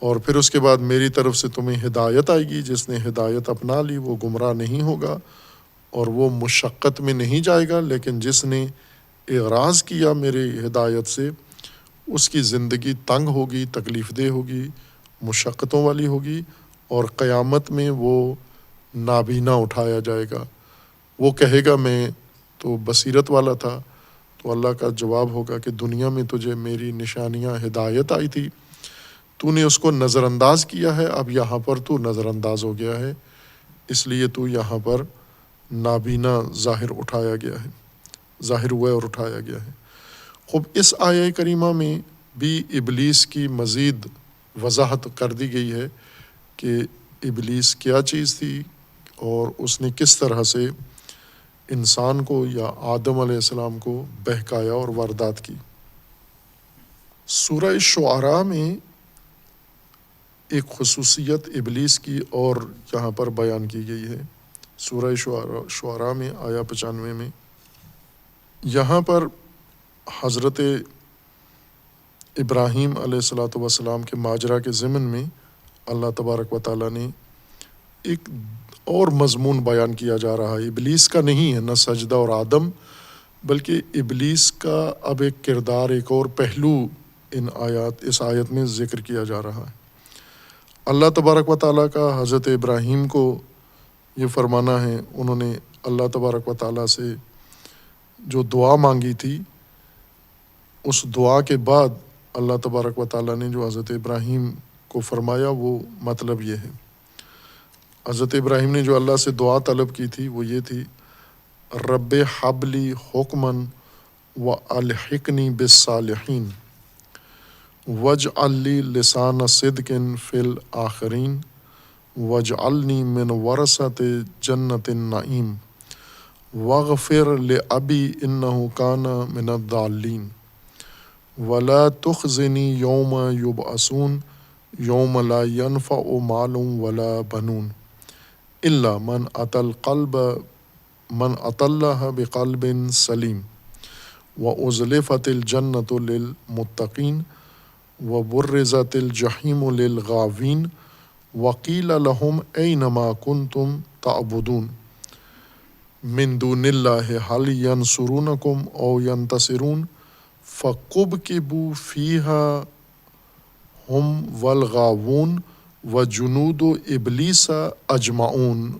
اور پھر اس کے بعد میری طرف سے تمہیں ہدایت آئے گی، جس نے ہدایت اپنا لی وہ گمراہ نہیں ہوگا اور وہ مشقت میں نہیں جائے گا، لیکن جس نے اعراض کیا میری ہدایت سے اس کی زندگی تنگ ہوگی، تکلیف دہ ہوگی، مشقتوں والی ہوگی، اور قیامت میں وہ نابینا اٹھایا جائے گا۔ وہ کہے گا میں تو بصیرت والا تھا، تو اللہ کا جواب ہوگا کہ دنیا میں تجھے میری نشانیاں ہدایت آئی تھی، تو نے اس کو نظر انداز کیا ہے، اب یہاں پر تو نظر انداز ہو گیا ہے، اس لیے تو یہاں پر نابینا ظاہر ہوا ہے اور اٹھایا گیا ہے۔ خوب اس آیہ کریمہ میں بھی ابلیس کی مزید وضاحت کر دی گئی ہے کہ ابلیس کیا چیز تھی اور اس نے کس طرح سے انسان کو یا آدم علیہ السلام کو بہکایا اور واردات کی۔ سورہ شعراء میں ایک خصوصیت ابلیس کی اور یہاں پر بیان کی گئی ہے۔ سورہ شعراء میں آیا 95 میں یہاں پر حضرت ابراہیم علیہ السلام کے ماجرا کے ضمن میں اللہ تبارک و تعالیٰ نے ایک اور مضمون بیان کیا جا رہا ہے، ابلیس کا نہیں ہے، نہ سجدہ اور آدم، بلکہ ابلیس کا اب ایک کردار، ایک اور پہلو اس آیت میں ذکر کیا جا رہا ہے۔ اللہ تبارک و تعالیٰ کا حضرت ابراہیم کو یہ فرمانا ہے، انہوں نے اللہ تبارک و تعالیٰ سے جو دعا مانگی تھی، اس دعا کے بعد اللہ تبارک و تعالیٰ نے جو حضرت ابراہیم کو فرمایا وہ مطلب یہ ہے۔ حضرت ابراہیم نے جو اللہ سے دعا طلب کی تھی وہ یہ تھی، رب حبلی حکمن و الحقنی بالصالحین وجعل لی لسان صدق فی الآخرین وجعلنی من ورثۃ جنت النعیم واغفر لأبی انہ کان من الضالین ولا تخزنی یوم یبعثون یوم لا ینفع مال ولا بنون الا من اتى اللہ بقلب سلیم وازلفت الجنۃ للمتقین وبرزت الجحیم للغاوین وقیل لهم اینما کنتم تعبدون من دون اللہ هل ینصرونکم او ینتصرون فکبکبوا فیہا ہم والغاوون وجنود ابلیس اجمعون،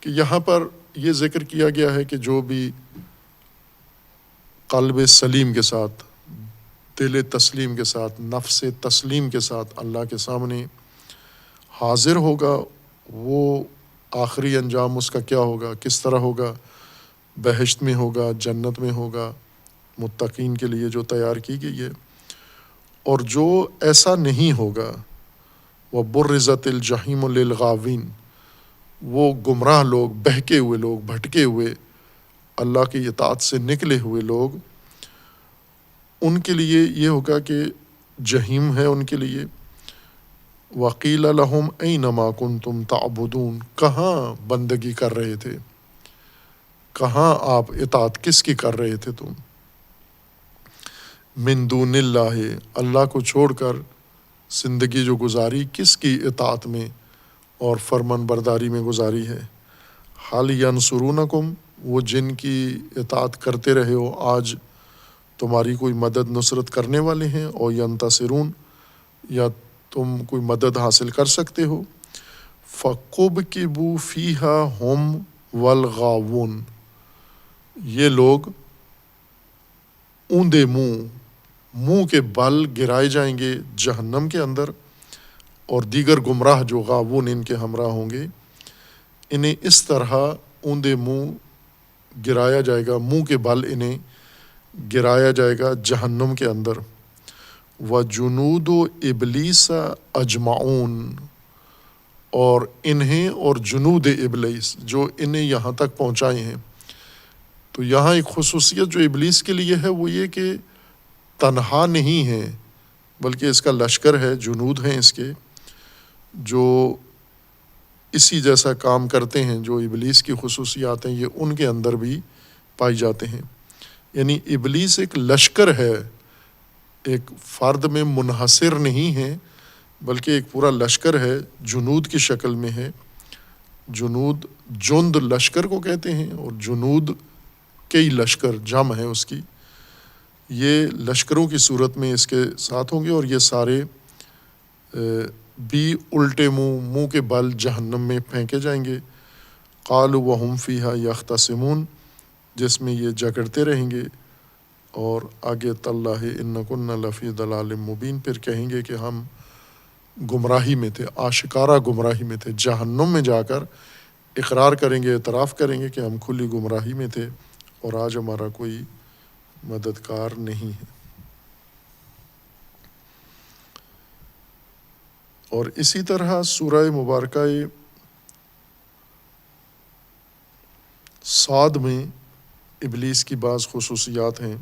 کہ یہاں پر یہ ذکر کیا گیا ہے کہ جو بھی قلب سلیم کے ساتھ، دل تسلیم کے ساتھ، نفس تسلیم کے ساتھ اللہ کے سامنے حاضر ہوگا، وہ آخری انجام اس کا کیا ہوگا، کس طرح ہوگا، بہشت میں ہوگا، جنت میں ہوگا، متقین کے لیے جو تیار کی گئی ہے۔ اور جو ایسا نہیں ہوگا، وبرزت الجحیم للغاوین، وہ گمراہ لوگ، بہکے ہوئے لوگ، بھٹکے ہوئے، اللہ کی اطاعت سے نکلے ہوئے لوگ، ان کے لیے یہ ہوگا کہ جہیم ہے ان کے لیے۔ وقیل لہم اینما کنتم تعبدون، کہاں بندگی کر رہے تھے، کہاں آپ اطاعت کس کی کر رہے تھے تم، من دون اللہ، اللہ کو چھوڑ کر زندگی جو گزاری کس کی اطاعت میں اور فرمان برداری میں گزاری ہے۔ حال ینصرونکم، وہ جن کی اطاعت کرتے رہے ہو آج تمہاری کوئی مدد نصرت کرنے والے ہیں، اور ینتصرون، یا تم کوئی مدد حاصل کر سکتے ہو۔ فکبکبوا فیہا ہم والغاوون، یہ لوگ اوندے منہ کے بل گرائے جائیں گے جہنم کے اندر، اور دیگر گمراہ جو غاوون ان کے ہمراہ ہوں گے، انہیں اس طرح اوندے منہ گرایا جائے گا، منہ کے بل انہیں گرایا جائے گا جہنم کے اندر۔ وجنود ابلیس اجمعون، اور انہیں اور جنود ابلیس جو انہیں یہاں تک پہنچائے ہیں۔ تو یہاں ایک خصوصیت جو ابلیس کے لیے ہے وہ یہ کہ تنہا نہیں ہے، بلکہ اس کا لشکر ہے، جنود ہیں اس کے، جو اسی جیسا کام کرتے ہیں۔ جو ابلیس کی خصوصیات ہیں یہ ان کے اندر بھی پائی جاتے ہیں۔ یعنی ابلیس ایک لشکر ہے، ایک فرد میں منحصر نہیں ہے، بلکہ ایک پورا لشکر ہے، جنود کی شکل میں ہے۔ جنود، جند لشکر کو کہتے ہیں، اور جنود کئی لشکر جمع ہے اس کی، یہ لشکروں کی صورت میں اس کے ساتھ ہوں گے، اور یہ سارے بھی الٹے منہ کے بل جہنم میں پھینکے جائیں گے۔ قالوا وهم فیہا یختصمون، جس میں یہ جھگڑتے رہیں گے، اور آگے تاللہ ان کنا لفی ضلال مبین، پھر کہیں گے کہ ہم گمراہی میں تھے، آشکارا گمراہی میں تھے، جہنم میں جا کر اقرار کریں گے، اعتراف کریں گے کہ ہم کھلی گمراہی میں تھے اور آج ہمارا کوئی مددگار نہیں ہے۔ اور اسی طرح سورہ مبارکہ صاد میں ابلیس کی بعض خصوصیات ہیں،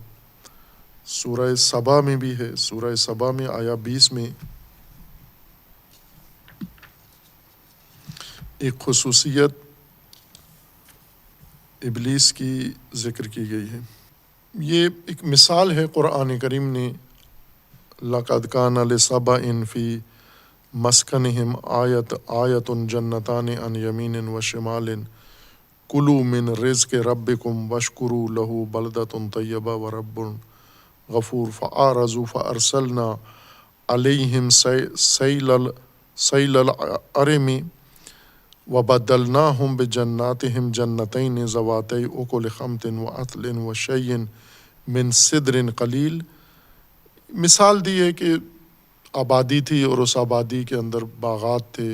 سورہ سبا میں بھی ہے۔ سورہ سبا میں آیا 20 میں ایک خصوصیت ابلیس کی ذکر کی گئی ہے۔ یہ ایک مثال ہے قرآن کریم نے، لَقَدْ كَانَ لِسَبَإٍ فِي مَسْكَنِهِمْ آیَةٌ جَنَّتَانِ عَنْ يَمِینٍ وَشِمَالٍ كُلُوا مِنْ رِزْقِ رَبِّكُمْ وَاشْكُرُوا لَهُ بَلْدَةٌ طَیِّبَةٌ وَرَبٌّ غَفُورٌ فَأَعْرَضُوا فَأَرْسَلْنَا عَلَیْہِمْ سَیلَ الْعَرِمِ وَبَدَّلْنَاهُمْ بِجَنَّاتِهِمْ جَنَّتَیْنِ ذَوَاتَیْ أُکُلٍ خَمْطٍ وَعَسَلٍ وَشَیْءٍ مِّن سِدْرٍ قَلیلٍ۔ مثال دی ہے کہ آبادی تھی اور اس آبادی کے اندر باغات تھے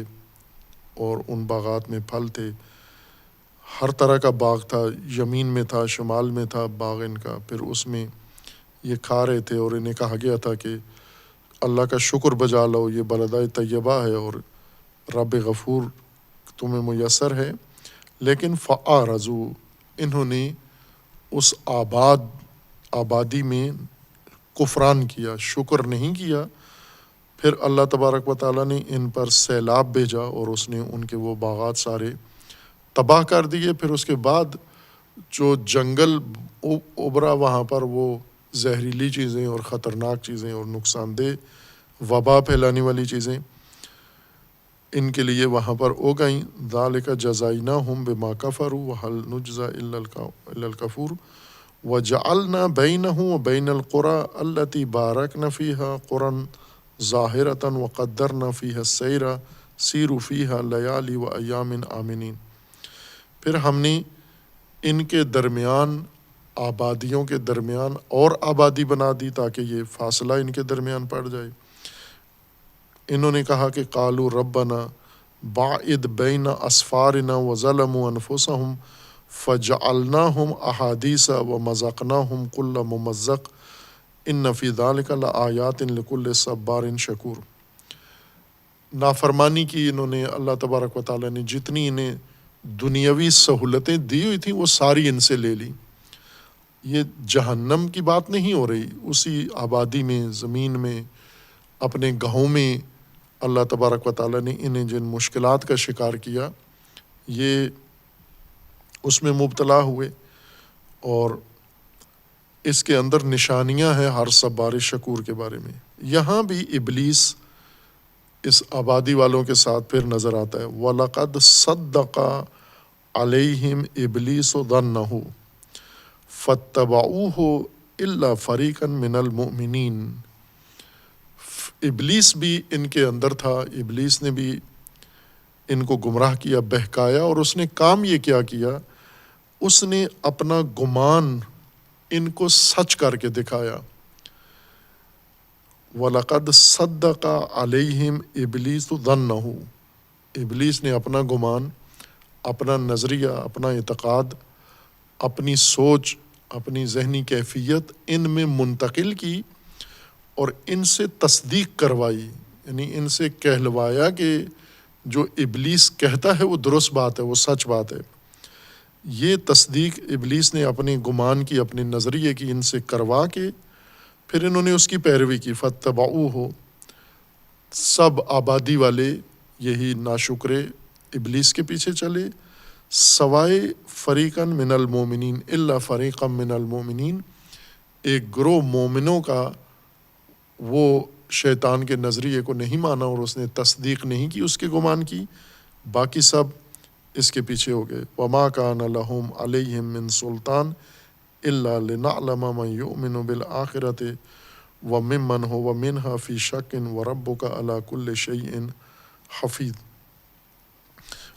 اور ان باغات میں پھل تھے، ہر طرح کا باغ تھا، یمین میں تھا، شمال میں تھا باغ ان کا۔ پھر اس میں یہ کھا رہے تھے اور انہیں کہا گیا تھا کہ اللہ کا شکر بجا لو، یہ بلدہ طیبہ ہے اور رب غفور تمہیں میسر ہے۔ لیکن فَأَعْرَضُوا، انہوں نے اس آبادی میں کفران کیا، شکر نہیں کیا۔ پھر اللہ تبارک و تعالیٰ نے ان پر سیلاب بھیجا اور اس نے ان کے وہ باغات سارے تباہ کر دیے۔ پھر اس کے بعد جو جنگل ابھرا وہاں پر وہ زہریلی چیزیں اور خطرناک چیزیں اور نقصان دہ وبا پھیلانے والی چیزیں ان کے لیے وہاں پر اگئیں۔ ذَلِکَ جَزَیْنَاهُمْ بِمَا كَفَرُوا وَهَلْ نُجْزَىٰ إِلَّا الْكَفُورَ وَجَعَلْنَا بَيْنَهُ وَبَيْنَ الْقُرَىٰ الَّتِي بَارَكْنَا فِيهَا قُرًى ظَاهِرَةً وَقَدَّرْنَا فِيهَا السَّيْرَ سِیرُوا فِیهَا لَیَالِی وَأَیَّامٍ آمِنِینَ۔ پھر ہم نے ان کے درمیان، آبادیوں کے درمیان اور آبادی بنا دی تاکہ یہ فاصلہ ان کے درمیان پڑ جائے۔ انہوں نے کہا کہ قالوا ربنا باعد بین اسفارنا وظلموا انفسهم فجعلناهم احادیث ومزقناهم کل ممزق ان فی ذلک لآیات لکل صبار شکور۔ نافرمانی کی انہوں نے، اللہ تبارک و تعالیٰ نے جتنی انہیں دنیاوی سہولتیں دی ہوئی تھیں وہ ساری ان سے لے لی۔ یہ جہنم کی بات نہیں ہو رہی، اسی آبادی میں، زمین میں، اپنے گاؤں میں اللہ تبارک و تعالیٰ نے انہیں جن مشکلات کا شکار کیا یہ اس میں مبتلا ہوئے، اور اس کے اندر نشانیاں ہیں ہر صبار شکور کے بارے میں۔ یہاں بھی ابلیس اس آبادی والوں کے ساتھ پھر نظر آتا ہے۔ وَلَقَدْ صَدَّقَ عَلَیْہِمْ إِبْلِیسُ ظَنَّهُ فَاتَّبَعُوهُ إِلَّا فَرِیقًا مِّنَ الْمُؤْمِنِینَ۔ ابلیس بھی ان کے اندر تھا، ابلیس نے بھی ان کو گمراہ کیا، بہکایا، اور اس نے کام یہ کیا اس نے اپنا گمان ان کو سچ کر کے دکھایا۔ وَلَقَدْ صَدَّقَ عَلَیْہِمْ إِبْلِیسُ ظَنَّهُ، ابلیس نے اپنا گمان، اپنا نظریہ، اپنا اعتقاد، اپنی سوچ، اپنی ذہنی کیفیت ان میں منتقل کی اور ان سے تصدیق کروائی، یعنی ان سے کہلوایا کہ جو ابلیس کہتا ہے وہ درست بات ہے، وہ سچ بات ہے۔ یہ تصدیق ابلیس نے اپنے گمان کی، اپنے نظریے کی ان سے کروا کے پھر انہوں نے اس کی پیروی کی۔ فَاتَّبَعُوهُ، سب آبادی والے یہی ناشکرے ابلیس کے پیچھے چلے، سوائے فریقاً من المومنین الا فریقاً من المومنین، ایک گروہ مومنوں کا وہ شیطان کے نظریے کو نہیں مانا اور اس نے تصدیق نہیں کی اس کے گمان کی، باقی سب اس کے پیچھے ہو گئے۔ وَمَا كَانَ لَهُمْ عَلَیْہِمْ مِنْ سُلْطَانٍ إِلَّا لِنَعْلَمَ مَنْ يُؤْمِنُ بِالْآخِرَةِ وَمِمَّنْ هُوَ مِنْهَا فِي شَكٍّ وَرَبُّكَ عَلَىٰ كُلِّ شَیْءٍ حَفِیظٌ۔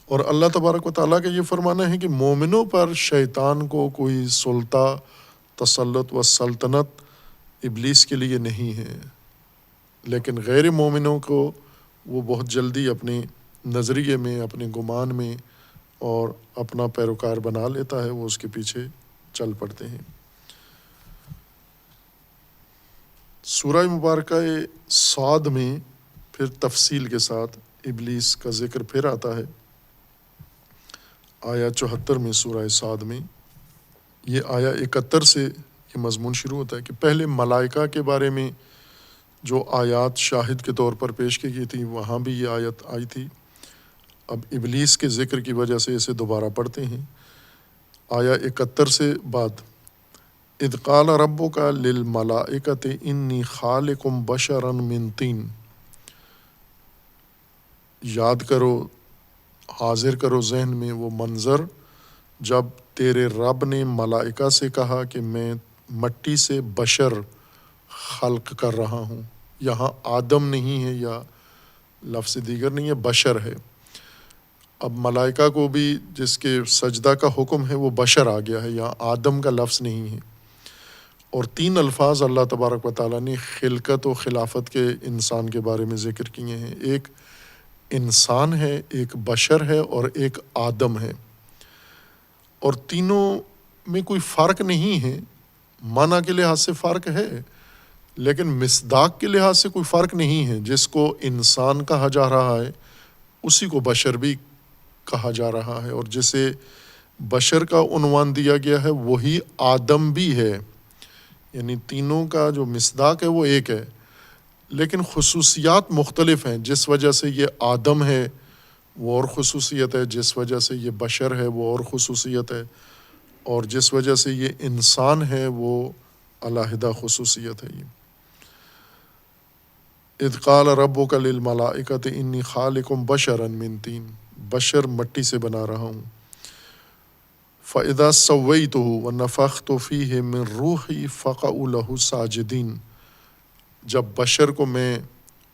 اور اللہ تبارک و تعالیٰ کا یہ فرمانا ہے کہ مومنوں پر شیطان کو کوئی سلطہ، تسلط و سلطنت ابلیس کے لیے نہیں ہے، لیکن غیر مومنوں کو وہ بہت جلدی اپنے نظریے میں، اپنے گمان میں اور اپنا پیروکار بنا لیتا ہے، وہ اس کے پیچھے چل پڑتے ہیں۔ سورہ مبارکہ صاد میں پھر تفصیل کے ساتھ ابلیس کا ذکر پھر آتا ہے آیا 74 میں سورہ صاد میں۔ یہ آیا 71 سے یہ مضمون شروع ہوتا ہے کہ پہلے ملائکہ کے بارے میں جو آیات شاہد کے طور پر پیش کی گئی تھی وہاں بھی یہ آیت آئی تھی، اب ابلیس کے ذکر کی وجہ سے اسے دوبارہ پڑھتے ہیں۔ آیا 71 سے بعد اذ قال ربک للملائکۃ انی خالق بشرا من طین، یاد کرو، حاضر کرو ذہن میں وہ منظر جب تیرے رب نے ملائکہ سے کہا کہ میں مٹی سے بشر خلق کر رہا ہوں۔ یہاں آدم نہیں ہے یا لفظ دیگر نہیں ہے، بشر ہے۔ اب ملائکہ کو بھی جس کے سجدہ کا حکم ہے وہ بشر آ گیا ہے، یہاں آدم کا لفظ نہیں ہے۔ اور 3 الفاظ اللہ تبارک و تعالیٰ نے خلقت و خلافت کے انسان کے بارے میں ذکر کیے ہیں، ایک انسان ہے، ایک بشر ہے اور ایک آدم ہے، اور تینوں میں کوئی فرق نہیں ہے۔ معنی کے لحاظ سے فرق ہے لیکن مصداق کے لحاظ سے کوئی فرق نہیں ہے۔ جس کو انسان کہا جا رہا ہے اسی کو بشر بھی کہا جا رہا ہے، اور جسے بشر کا عنوان دیا گیا ہے وہی آدم بھی ہے، یعنی تینوں کا جو مصداق ہے وہ ایک ہے لیکن خصوصیات مختلف ہیں۔ جس وجہ سے یہ آدم ہے وہ اور خصوصیت ہے، جس وجہ سے یہ بشر ہے وہ اور خصوصیت ہے، اور جس وجہ سے یہ انسان ہے وہ علیحدہ خصوصیت ہے۔ یہ اذ قال ربک للملائکۃ انی خالق بشرا من طین، بشر مٹی سے بنا رہا ہوں۔ فَإِذَا سَوَّيْتُهُ وَنَفَخْتُ فِيهِ مِن رُوحِي فَقَعُوا لَهُ سَاجِدِينَ، جب بشر کو میں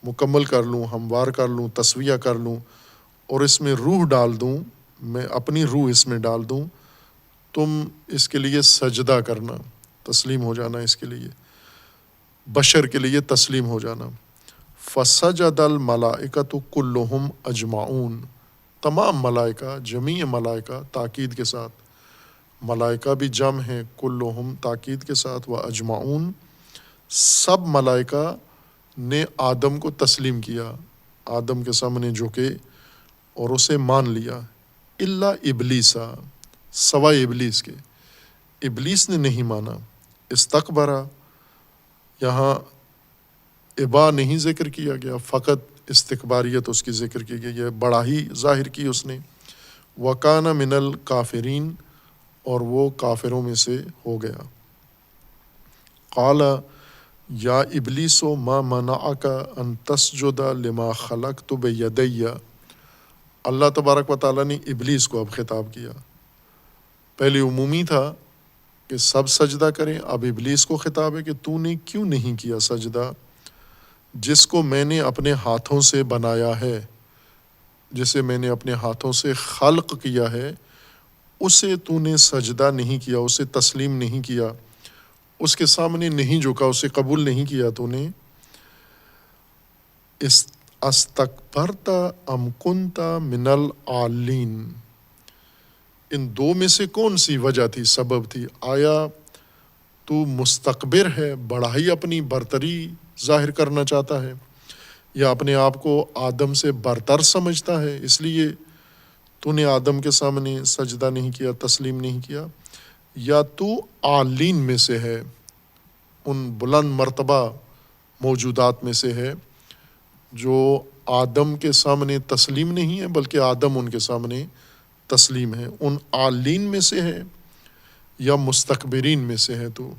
مکمل کر لوں، ہموار کر لوں، تسویہ کر لوں اور اس میں روح ڈال دوں، میں اپنی روح اس میں ڈال دوں، تم اس کے لیے سجدہ کرنا، تسلیم ہو جانا، اس کے لیے بشر کے لیے تسلیم ہو جانا۔ فَسَجَدَ الْمَلَائِكَةُ كُلُّهُمْ أَجْمَعُونَ، تمام ملائکہ، جمیع ملائکہ، تاکید کے ساتھ، ملائکہ بھی جمع ہیں، کلہم تاکید کے ساتھ، و اجمعون، سب ملائکہ نے آدم کو تسلیم کیا، آدم کے سامنے جھکے اور اسے مان لیا، الا ابلیسا، سوائے ابلیس کے، ابلیس نے نہیں مانا۔ استکبرا، یہاں ابا نہیں ذکر کیا گیا، فقط استکباریت اس کی ذکر کی گئی ہے، بڑا ہی ظاہر کی اس نے۔ وکان من الکافرین، اور وہ کافروں میں سے ہو گیا۔ قال یا ابلیس ما منعک ان تسجد لما خلقت بیدی، اللہ تبارک و تعالیٰ نے ابلیس کو اب خطاب کیا، پہلے عمومی تھا کہ سب سجدہ کریں، اب ابلیس کو خطاب ہے کہ تو نے کیوں نہیں کیا سجدہ جس کو میں نے اپنے ہاتھوں سے بنایا ہے، جسے میں نے اپنے ہاتھوں سے خلق کیا ہے، اسے تو نے سجدہ نہیں کیا، اسے تسلیم نہیں کیا، اس کے سامنے نہیں جھکا، اسے قبول نہیں کیا تو نے۔ استکبرت ام کنت من العالین، ان دو میں سے کون سی وجہ تھی، سبب تھی؟ آیا تو مستکبر ہے، بڑائی اپنی برتری ظاہر کرنا چاہتا ہے، یا اپنے آپ کو آدم سے برتر سمجھتا ہے اس لیے تو نے آدم کے سامنے سجدہ نہیں کیا، تسلیم نہیں کیا؟ یا تو عالین میں سے ہے، ان بلند مرتبہ موجودات میں سے ہے جو آدم کے سامنے تسلیم نہیں ہے بلکہ آدم ان کے سامنے تسلیم ہے، ان عالین میں سے ہے یا مستکبرین میں سے ہے؟ تو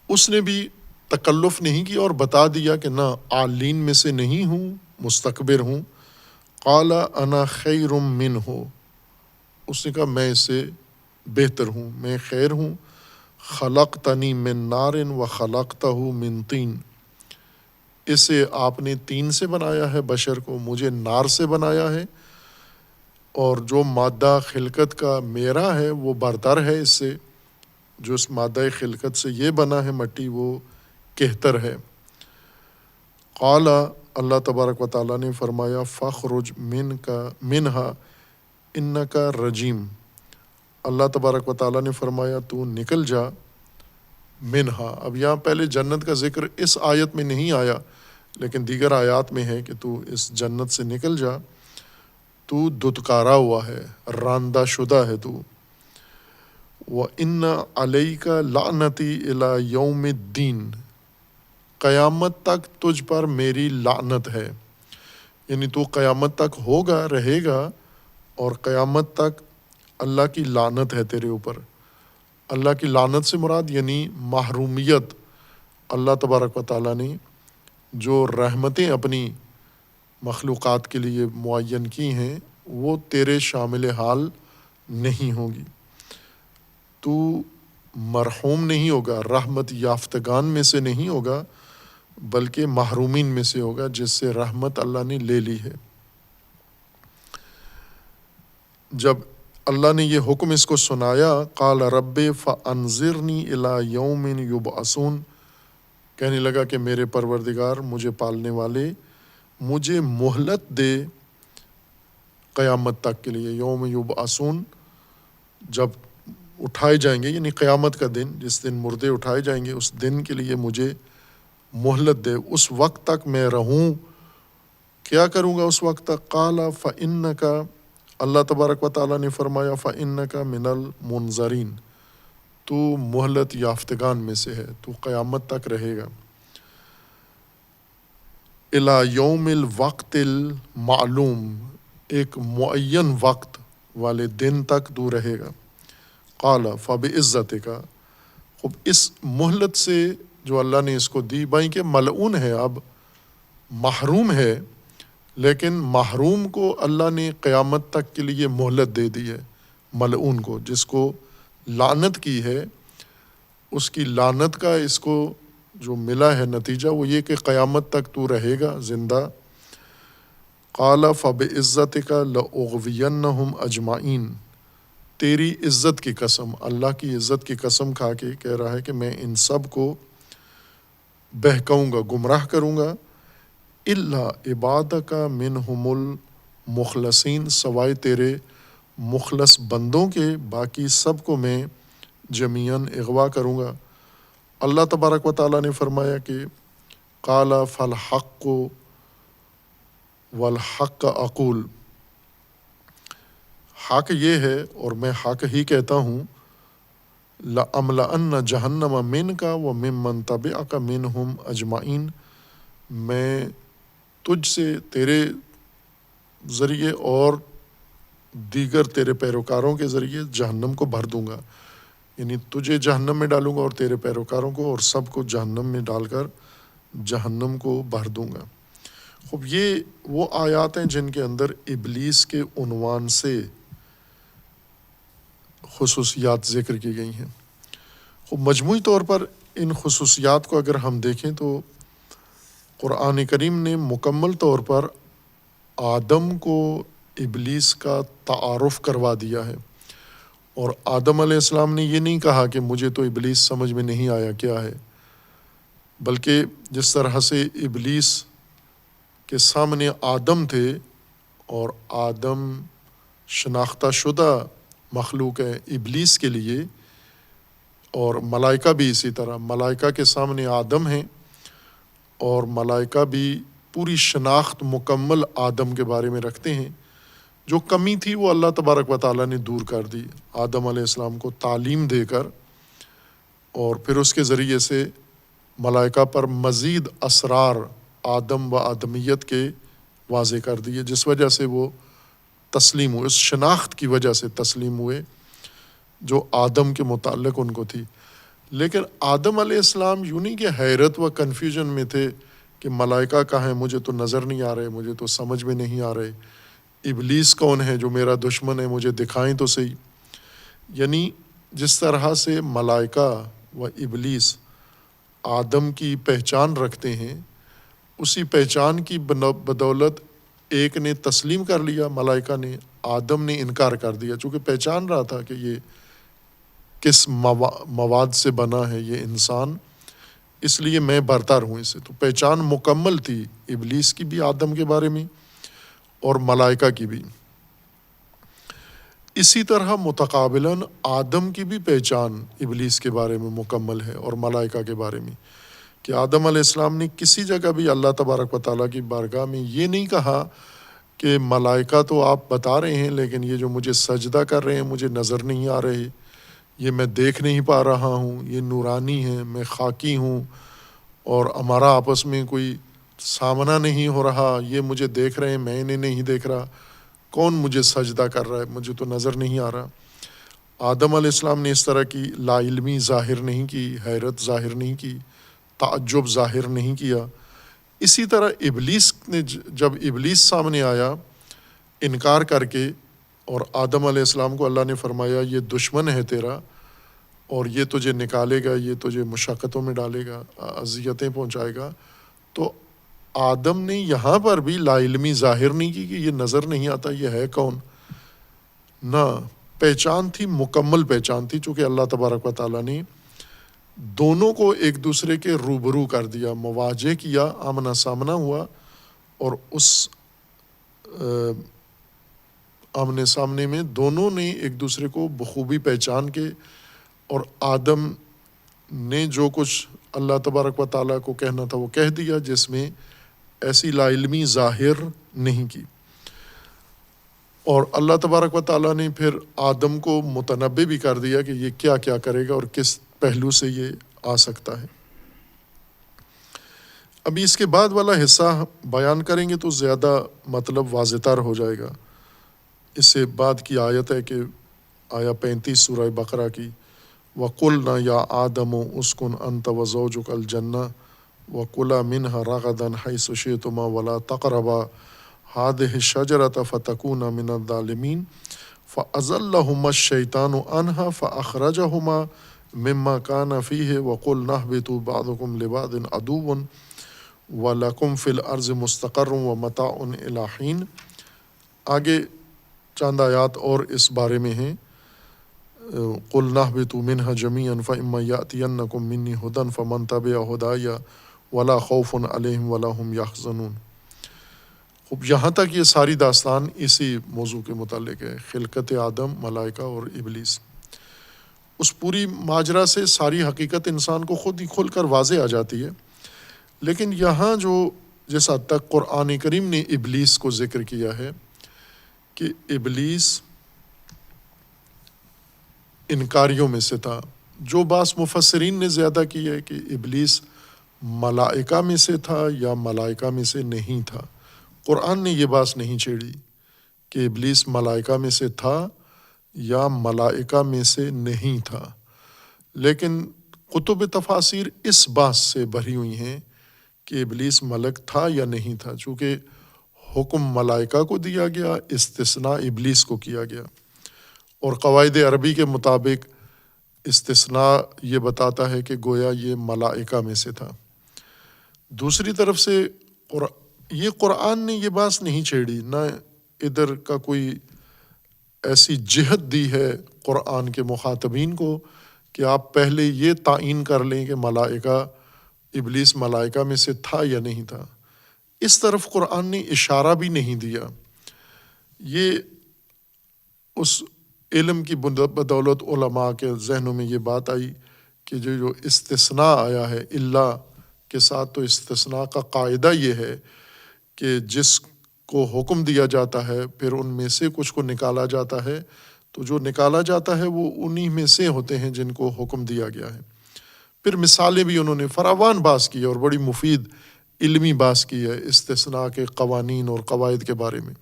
اس نے بھی تکلف نہیں کیا اور بتا دیا کہ نہ، عالین میں سے نہیں ہوں، مستکبر ہوں۔ قال انا خیر منہ، اس نے کہا میں اس سے بہتر ہوں، میں خیر ہوں۔ خلقتنی من نار و خلقتہ من طین، اسے آپ نے طین سے بنایا ہے بشر کو، مجھے نار سے بنایا ہے، اور جو مادہ خلقت کا میرا ہے وہ برتر ہے اس سے، جو اس مادہ خلقت سے یہ بنا ہے مٹی وہ کہتر ہے۔ قال، اللہ تبارک و تعالیٰ نے فرمایا، فخرج منہا انکا رجیم، اللہ تبارک و تعالیٰ نے فرمایا تو نکل جا منہا۔ اب یہاں پہلے جنت کا ذکر اس آیت میں نہیں آیا لیکن دیگر آیات میں ہے کہ تو اس جنت سے نکل جا، تو دھتکارا ہوا ہے، راندہ شدہ ہے تو۔ وَإِنَّ عَلَيْكَ لَعْنَتِي إِلَى يَوْمِ الدِّينِ، قیامت تک تجھ پر میری لعنت ہے، یعنی تو قیامت تک ہوگا، رہے گا، اور قیامت تک اللہ کی لعنت ہے تیرے اوپر۔ اللہ کی لعنت سے مراد یعنی محرومیت، اللہ تبارک و تعالیٰ نے جو رحمتیں اپنی مخلوقات کے لیے معین کی ہیں وہ تیرے شامل حال نہیں ہوں گی۔ تو مرحوم نہیں ہوگا، رحمت یافتگان میں سے نہیں ہوگا، بلکہ محرومین میں سے ہوگا جس سے رحمت اللہ نے لے لی ہے۔ جب اللہ نے یہ حکم اس کو سنایا، قال رب فانظرنی الی یوم یبعثون، کہنے لگا کہ میرے پروردگار، مجھے پالنے والے، مجھے مہلت دے قیامت تک کے لیے۔ یوم یبعثون، جب اٹھائے جائیں گے، یعنی قیامت کا دن، جس دن مردے اٹھائے جائیں گے، اس دن کے لیے مجھے مہلت دے، اس وقت تک میں رہوں۔ کیا کروں گا اس وقت تک؟ قال فإنک، اللہ تبارک و تعالیٰ نے فرمایا فإنک من المنظرین، تو مہلت یافتگان میں سے ہے، تو قیامت تک رہے گا۔ الی یوم الوقت المعلوم، ایک معین وقت والے دن تک تو رہے گا۔ قال فبعزتک، خب اس مہلت سے جو اللہ نے اس کو دی، بھائی کہ ملعون ہے، اب محروم ہے، لیکن محروم کو اللہ نے قیامت تک کے لیے مہلت دے دی ہے۔ ملعون کو، جس کو لعنت کی ہے، اس کی لعنت کا اس کو جو ملا ہے نتیجہ، وہ یہ کہ قیامت تک تو رہے گا زندہ۔ قال فبعزتک لأغوینہم اجمعین، تیری عزت کی قسم، اللہ کی عزت کی قسم کھا کے کہہ رہا ہے کہ میں ان سب کو بہکاؤں گا، گمراہ کروں گا۔ الا عبادک منہم المخلصین، سوائے تیرے مخلص بندوں کے، باقی سب کو میں جمیعاً اغوا کروں گا۔ اللہ تبارک و تعالیٰ نے فرمایا کہ قال فالحق والحق اقول، حق یہ ہے اور میں حق ہی کہتا ہوں، لَأَمْلَأَنَّ جَهَنَّمَ مِنْكَ وَمِمَّنْ تَبِعَكَ مِنْهُمْ أَجْمَعِينَ، میں تجھ سے، تیرے ذریعے اور دیگر تیرے پیروکاروں کے ذریعے جہنم کو بھر دوں گا، یعنی تجھے جہنم میں ڈالوں گا اور تیرے پیروکاروں کو اور سب کو جہنم میں ڈال کر جہنم کو بھر دوں گا۔ خب یہ وہ آیات ہیں جن کے اندر ابلیس کے عنوان سے خصوصیات ذکر کی گئی ہیں۔ خب مجموعی طور پر ان خصوصیات کو اگر ہم دیکھیں تو قرآن کریم نے مکمل طور پر آدم کو ابلیس کا تعارف کروا دیا ہے، اور آدم علیہ السلام نے یہ نہیں کہا کہ مجھے تو ابلیس سمجھ میں نہیں آیا کیا ہے، بلکہ جس طرح سے ابلیس کے سامنے آدم تھے، اور آدم شناختہ شدہ مخلوق ہے ابلیس کے لیے، اور ملائکہ بھی اسی طرح، ملائکہ کے سامنے آدم ہیں، اور ملائکہ بھی پوری شناخت مکمل آدم کے بارے میں رکھتے ہیں۔ جو کمی تھی وہ اللہ تبارک و تعالیٰ نے دور کر دی آدم علیہ السلام کو تعلیم دے کر، اور پھر اس کے ذریعے سے ملائکہ پر مزید اسرار آدم و آدمیت کے واضح کر دیے، جس وجہ سے وہ تسلیم ہوئے، اس شناخت کی وجہ سے تسلیم ہوئے جو آدم کے متعلق ان کو تھی۔ لیکن آدم علیہ السلام یوں نہیں کہ حیرت و کنفیوژن میں تھے کہ ملائکہ کہاں ہیں، مجھے تو نظر نہیں آ رہے، مجھے تو سمجھ میں نہیں آ رہے، ابلیس کون ہے جو میرا دشمن ہے، مجھے دکھائیں تو صحیح۔ یعنی جس طرح سے ملائکہ و ابلیس آدم کی پہچان رکھتے ہیں، اسی پہچان کی بدولت ایک نے تسلیم کر لیا، ملائکہ نے، آدم نے انکار کر دیا، چونکہ پہچان رہا تھا کہ یہ کس مواد سے بنا ہے یہ انسان، اس لیے میں برتر ہوں اسے۔ تو پہچان مکمل تھی ابلیس کی بھی آدم کے بارے میں اور ملائکہ کی بھی۔ اسی طرح متقابلاً آدم کی بھی پہچان ابلیس کے بارے میں مکمل ہے اور ملائکہ کے بارے میں، کہ آدم علیہ السلام نے کسی جگہ بھی اللہ تبارک و تعالیٰ کی بارگاہ میں یہ نہیں کہا کہ ملائکہ تو آپ بتا رہے ہیں لیکن یہ جو مجھے سجدہ کر رہے ہیں مجھے نظر نہیں آ رہے، یہ میں دیکھ نہیں پا رہا ہوں، یہ نورانی ہے، میں خاکی ہوں اور ہمارا آپس میں کوئی سامنا نہیں ہو رہا، یہ مجھے دیکھ رہے ہیں میں انہیں نہیں دیکھ رہا، کون مجھے سجدہ کر رہا ہے، مجھے تو نظر نہیں آ رہا۔ آدم علیہ السلام نے اس طرح کی لا علمی ظاہر نہیں کی، حیرت ظاہر نہیں کی، تعجب ظاہر نہیں کیا۔ اسی طرح ابلیس نے جب ابلیس سامنے آیا انکار کر کے، اور آدم علیہ السلام کو اللہ نے فرمایا یہ دشمن ہے تیرا اور یہ تجھے نکالے گا، یہ تجھے مشقتوں میں ڈالے گا، اذیتیں پہنچائے گا، تو آدم نے یہاں پر بھی لا علمی ظاہر نہیں کی کہ یہ نظر نہیں آتا یہ ہے کون، نہ، پہچان تھی، مکمل پہچان تھی، چونکہ اللہ تبارک و تعالیٰ نے دونوں کو ایک دوسرے کے روبرو کر دیا، مواجہ کیا، آمنا سامنا ہوا، اور اس آمنے سامنے میں دونوں نے ایک دوسرے کو بخوبی پہچان کے، اور آدم نے جو کچھ اللہ تبارک و تعالیٰ کو کہنا تھا وہ کہہ دیا، جس میں ایسی لا علمی ظاہر نہیں کی۔ اور اللہ تبارک و تعالیٰ نے پھر آدم کو متنبع بھی کر دیا کہ یہ کیا کیا کرے گا اور کس پہلو سے یہ آ سکتا ہے۔ ابھی اس کے بعد والا حصہ بیان کریں گے تو زیادہ مطلب واضح تر ہو جائے گا۔ اس سے بعد کی آیت ہے کہ آیا 35 سورہ بقرہ کی، وَقُلْنَا يَا آدَمُ اسْكُنْ أَنْتَ وَزَوْجُكَ الْجَنَّةَ وَكُلَا مِنْهَا رَغَدًا حَيْثُ شِئْتُمَا وَلَا تَقْرَبَا هَٰذِهِ الشَّجَرَةَ فَتَكُونَا مِنَ الظَّالِمِينَ فَأَزَلَّهُمَا الشَّيْطَانُ عَنْهَا فَأَخْرَجَهُمَا مِمَّا كَانَ فِيهِ وَقُلْنَا اهْبِطُوا بَعْضُكُمْ لِبَعْضٍ عَدُوٌّ وَلَكُمْ فِي الْأَرْضِ مُسْتَقَرٌّ وَمَتَاعٌ إِلَىٰ حِينٍ۔ آگے چند آیات اور اس بارے میں ہیں۔ قُلْنَا اهْبِطُوا مِنْهَا جَمِيعًا فَإِمَّا يَأْتِيَنَّكُم مِّنِّي هُدًى فَمَن تَبِعَ هُدَايَ وَلَا خَوْفٌ عَلَيْهِمْ وَلَا هُمْ يَحْزَنُونَ۔ خوب، یہاں تک یہ ساری داستان اسی موضوع کے متعلق ہے، خلقت آدم، ملائکہ اور ابلیس۔ اس پوری ماجرا سے ساری حقیقت انسان کو خود ہی کھل کر واضح آ جاتی ہے، لیکن یہاں جو جس حد تک قرآن کریم نے ابلیس کو ذکر کیا ہے کہ ابلیس انکاریوں میں سے تھا، جو بعض مفسرین نے زیادہ کی ہے کہ ابلیس ملائکہ میں سے تھا یا ملائکہ میں سے نہیں تھا۔ قرآن نے یہ بات نہیں چھیڑی کہ ابلیس ملائکہ میں سے تھا یا ملائکہ میں سے نہیں تھا، لیکن کتب تفاسیر اس بات سے بھری ہوئی ہیں کہ ابلیس ملک تھا یا نہیں تھا، چونکہ حکم ملائکہ کو دیا گیا، استثناء ابلیس کو کیا گیا، اور قواعد عربی کے مطابق استثناء یہ بتاتا ہے کہ گویا یہ ملائکہ میں سے تھا۔ دوسری طرف سے یہ قرآن نے یہ بات نہیں چھیڑی، نہ ادھر کا کوئی ایسی جہت دی ہے قرآن کے مخاطبین کو کہ آپ پہلے یہ تعین کر لیں کہ ملائکہ، ابلیس ملائکہ میں سے تھا یا نہیں تھا۔ اس طرف قرآن نے اشارہ بھی نہیں دیا۔ یہ اس علم کی بدولت علماء کے ذہنوں میں یہ بات آئی کہ جو استثناء آیا ہے اللہ کے ساتھ، تو استثناء کا قاعدہ یہ ہے کہ جس کو حکم دیا جاتا ہے پھر ان میں سے کچھ کو نکالا جاتا ہے، تو جو نکالا جاتا ہے وہ انہی میں سے ہوتے ہیں جن کو حکم دیا گیا ہے۔ پھر مثالیں بھی انہوں نے فراوان باز کی اور بڑی مفید علمی باز کی ہے استثناء کے قوانین اور قواعد کے بارے میں۔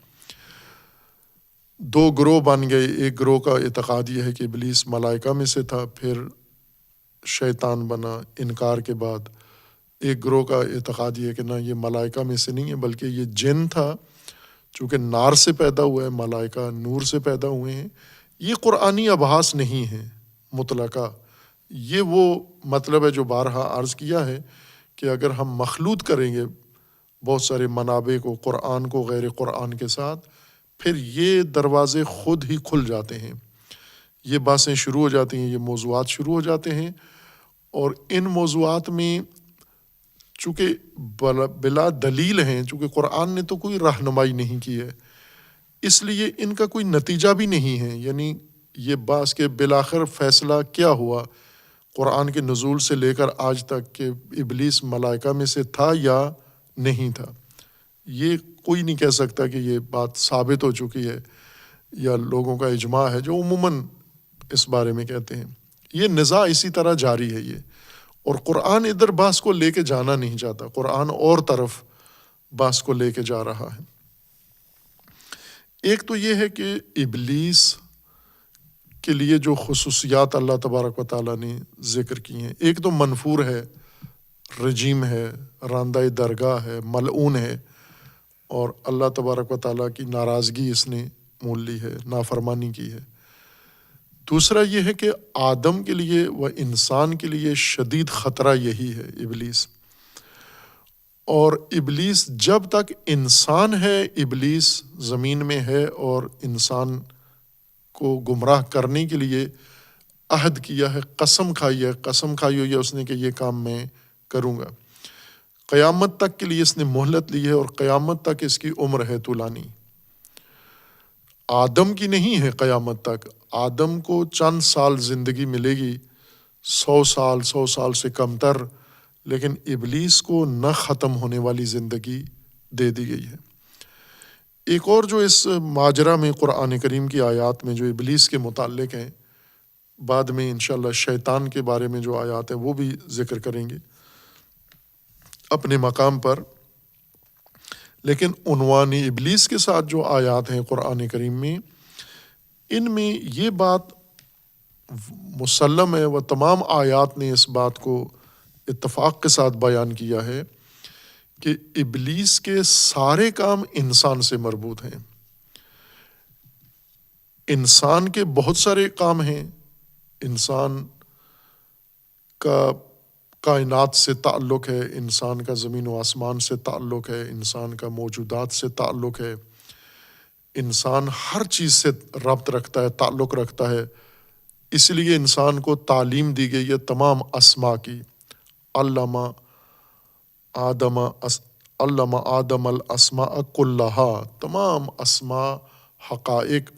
دو گروہ بن گئے، ایک گروہ کا اعتقاد یہ ہے کہ ابلیس ملائکہ میں سے تھا، پھر شیطان بنا انکار کے بعد۔ ایک گروہ کا اعتقاد یہ ہے کہ نہ، یہ ملائکہ میں سے نہیں ہے بلکہ یہ جن تھا، چونکہ نار سے پیدا ہوا ہے، ملائکہ نور سے پیدا ہوئے ہیں۔ یہ قرآنی ابحاث نہیں ہیں مطلقہ، یہ وہ مطلب ہے جو بارہا عرض کیا ہے کہ اگر ہم مخلوط کریں گے بہت سارے منابع کو، قرآن کو غیر قرآن کے ساتھ، پھر یہ دروازے خود ہی کھل جاتے ہیں، یہ باتیں شروع ہو جاتی ہیں، یہ موضوعات شروع ہو جاتے ہیں، اور ان موضوعات میں چونکہ بلا دلیل ہیں، چونکہ قرآن نے تو کوئی رہنمائی نہیں کی ہے، اس لیے ان کا کوئی نتیجہ بھی نہیں ہے۔ یعنی یہ بات کہ بالآخر فیصلہ کیا ہوا، قرآن کے نزول سے لے کر آج تک کہ ابلیس ملائکہ میں سے تھا یا نہیں تھا، یہ کوئی نہیں کہہ سکتا کہ یہ بات ثابت ہو چکی ہے یا لوگوں کا اجماع ہے جو عموماً اس بارے میں کہتے ہیں۔ یہ نزاع اسی طرح جاری ہے اور قرآن ادھر بحث کو لے کے جانا نہیں چاہتا، قرآن اور طرف بحث کو لے کے جا رہا ہے۔ ایک تو یہ ہے کہ ابلیس کے لیے جو خصوصیات اللہ تبارک و تعالیٰ نے ذکر کی ہیں، ایک تو منفور ہے، رجیم ہے، راندہ درگاہ ہے، ملعون ہے، اور اللہ تبارک و تعالیٰ کی ناراضگی اس نے مول لی ہے، نافرمانی کی ہے۔ دوسرا یہ ہے کہ آدم کے لیے و انسان کے لیے شدید خطرہ یہی ہے ابلیس، اور ابلیس جب تک انسان ہے، ابلیس زمین میں ہے اور انسان کو گمراہ کرنے کے لیے عہد کیا ہے، قسم کھائی ہوئی ہے اس نے کہ یہ کام میں کروں گا۔ قیامت تک کے لیے اس نے مہلت لی ہے اور قیامت تک اس کی عمر ہے طولانی۔ آدم کی نہیں ہے قیامت تک، آدم کو چند سال زندگی ملے گی، 100 سال سے کم تر، لیکن ابلیس کو نہ ختم ہونے والی زندگی دے دی گئی ہے۔ ایک اور جو اس ماجرا میں قرآن کریم کی آیات میں جو ابلیس کے متعلق ہیں، بعد میں انشاءاللہ شیطان کے بارے میں جو آیات ہیں وہ بھی ذکر کریں گے اپنے مقام پر، لیکن عنوان ابلیس کے ساتھ جو آیات ہیں قرآن کریم میں، ان میں یہ بات مسلم ہے، وہ تمام آیات نے اس بات کو اتفاق کے ساتھ بیان کیا ہے کہ ابلیس کے سارے کام انسان سے مربوط ہیں۔ انسان کے بہت سارے کام ہیں، انسان کا کائنات سے تعلق ہے، انسان کا زمین و آسمان سے تعلق ہے، انسان کا موجودات سے تعلق ہے، انسان ہر چیز سے ربط رکھتا ہے، تعلق رکھتا ہے۔ اس لیے انسان کو تعلیم دی گئی ہے تمام اسماء کی۔ علم آدم الاسماء کلہا، تمام اسماء، حقائق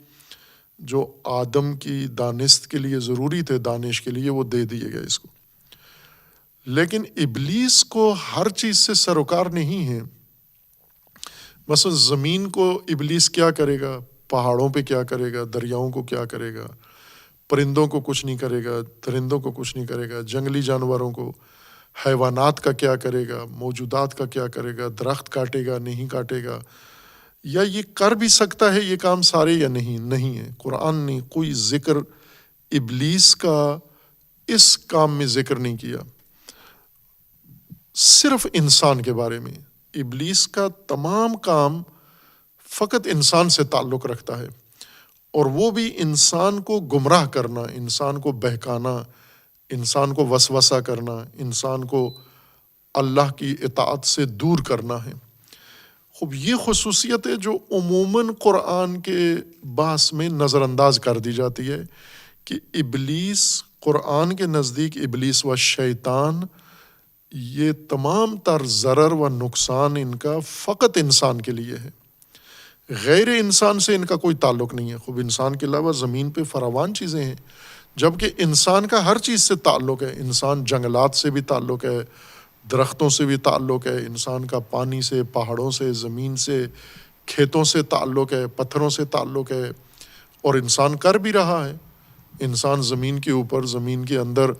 جو آدم کی دانست کے لیے ضروری تھے، دانش کے لیے، وہ دے دیے گئے اس کو۔ لیکن ابلیس کو ہر چیز سے سروکار نہیں ہے۔ مثلا زمین کو ابلیس کیا کرے گا، پہاڑوں پہ کیا کرے گا، دریاؤں کو کیا کرے گا، پرندوں کو کچھ نہیں کرے گا، درندوں کو کچھ نہیں کرے گا، جنگلی جانوروں کو، حیوانات کا کیا کرے گا، موجودات کا کیا کرے گا، درخت کاٹے گا نہیں کاٹے گا، یا یہ کر بھی سکتا ہے یہ کام سارے یا نہیں ہے۔ قرآن نے کوئی ذکر ابلیس کا اس کام میں ذکر نہیں کیا، صرف انسان کے بارے میں۔ ابلیس کا تمام کام فقط انسان سے تعلق رکھتا ہے، اور وہ بھی انسان کو گمراہ کرنا، انسان کو بہکانا، انسان کو وسوسہ کرنا، انسان کو اللہ کی اطاعت سے دور کرنا ہے۔ خوب یہ خصوصیت ہے جو عموماً قرآن کے بحث میں نظر انداز کر دی جاتی ہے کہ ابلیس، قرآن کے نزدیک ابلیس و شیطان، یہ تمام تر ضرر و نقصان ان کا فقط انسان کے لیے ہے، غیر انسان سے ان کا کوئی تعلق نہیں ہے۔ خوب انسان کے علاوہ زمین پہ فراوان چیزیں ہیں، جبکہ انسان کا ہر چیز سے تعلق ہے۔ انسان جنگلات سے بھی تعلق ہے، درختوں سے بھی تعلق ہے، انسان کا پانی سے، پہاڑوں سے، زمین سے، کھیتوں سے تعلق ہے، پتھروں سے تعلق ہے، اور انسان کر بھی رہا ہے۔ انسان زمین کے اوپر، زمین کے اندر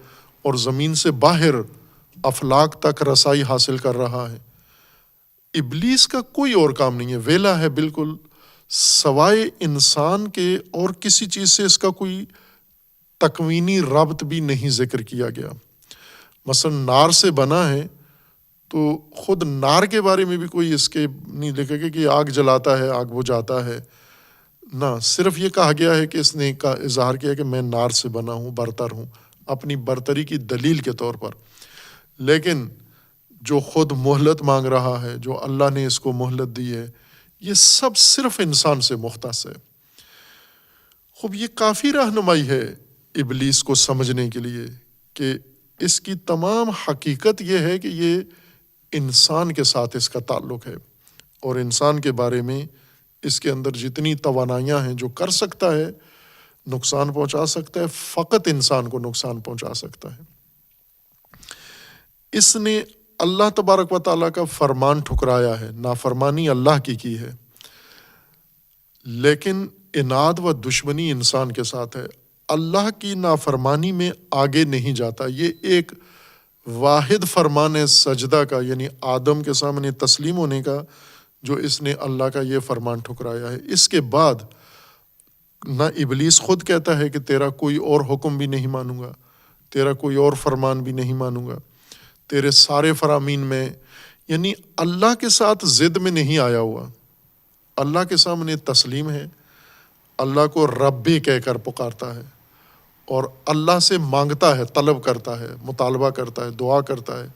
اور زمین سے باہر افلاک تک رسائی حاصل کر رہا ہے۔ ابلیس کا کوئی اور کام نہیں ہے، ویلا ہے بالکل، سوائے انسان کے اور کسی چیز سے اس کا کوئی تکوینی ربط بھی نہیں ذکر کیا گیا۔ مثلا نار سے بنا ہے تو خود نار کے بارے میں بھی کوئی اس کے نہیں لکھے گا کہ آگ جلاتا ہے، آگ بجھاتا ہے، نہ، صرف یہ کہا گیا ہے کہ اس نے اظہار کیا کہ میں نار سے بنا ہوں، برتر ہوں، اپنی برتری کی دلیل کے طور پر۔ لیکن جو خود مہلت مانگ رہا ہے، جو اللہ نے اس کو مہلت دی ہے، یہ سب صرف انسان سے مختص ہے۔ خوب یہ کافی رہنمائی ہے ابلیس کو سمجھنے کے لیے کہ اس کی تمام حقیقت یہ ہے کہ یہ انسان کے ساتھ اس کا تعلق ہے، اور انسان کے بارے میں اس کے اندر جتنی توانائیاں ہیں، جو کر سکتا ہے، نقصان پہنچا سکتا ہے، فقط انسان کو نقصان پہنچا سکتا ہے۔ اس نے اللہ تبارک و تعالیٰ کا فرمان ٹھکرایا ہے، نافرمانی اللہ کی ہے، لیکن اناد و دشمنی انسان کے ساتھ ہے۔ اللہ کی نافرمانی میں آگے نہیں جاتا۔ یہ ایک واحد فرمان ہے سجدہ کا، یعنی آدم کے سامنے تسلیم ہونے کا، جو اس نے اللہ کا یہ فرمان ٹھکرایا ہے۔ اس کے بعد نہ ابلیس خود کہتا ہے کہ تیرا کوئی اور حکم بھی نہیں مانوں گا، تیرا کوئی اور فرمان بھی نہیں مانوں گا، تیرے سارے فرامین میں، یعنی اللہ کے ساتھ ضد میں نہیں آیا ہوا، اللہ کے سامنے تسلیم ہے، اللہ کو ربی کہہ کر پکارتا ہے اور اللہ سے مانگتا ہے، طلب کرتا ہے، مطالبہ کرتا ہے، دعا کرتا ہے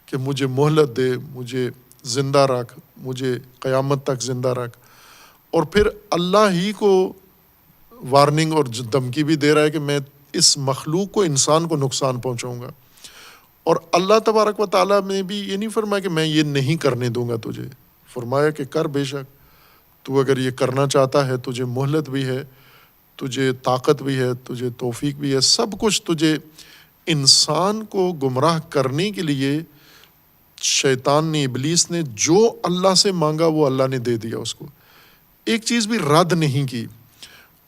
کہ مجھے مہلت دے، مجھے زندہ رکھ، مجھے قیامت تک زندہ رکھ۔ اور پھر اللہ ہی کو وارننگ اور دھمکی بھی دے رہا ہے کہ میں اس مخلوق کو، انسان کو نقصان پہنچاؤں گا۔ اور اللہ تبارک و تعالیٰ نے بھی یہ نہیں فرمایا کہ میں یہ نہیں کرنے دوں گا تجھے، فرمایا کہ کر، بے شک تو اگر یہ کرنا چاہتا ہے، تجھے مہلت بھی ہے، تجھے طاقت بھی ہے، تجھے توفیق بھی ہے، سب کچھ تجھے۔ انسان کو گمراہ کرنے کے لیے شیطان نے، ابلیس نے جو اللہ سے مانگا وہ اللہ نے دے دیا اس کو، ایک چیز بھی رد نہیں کی۔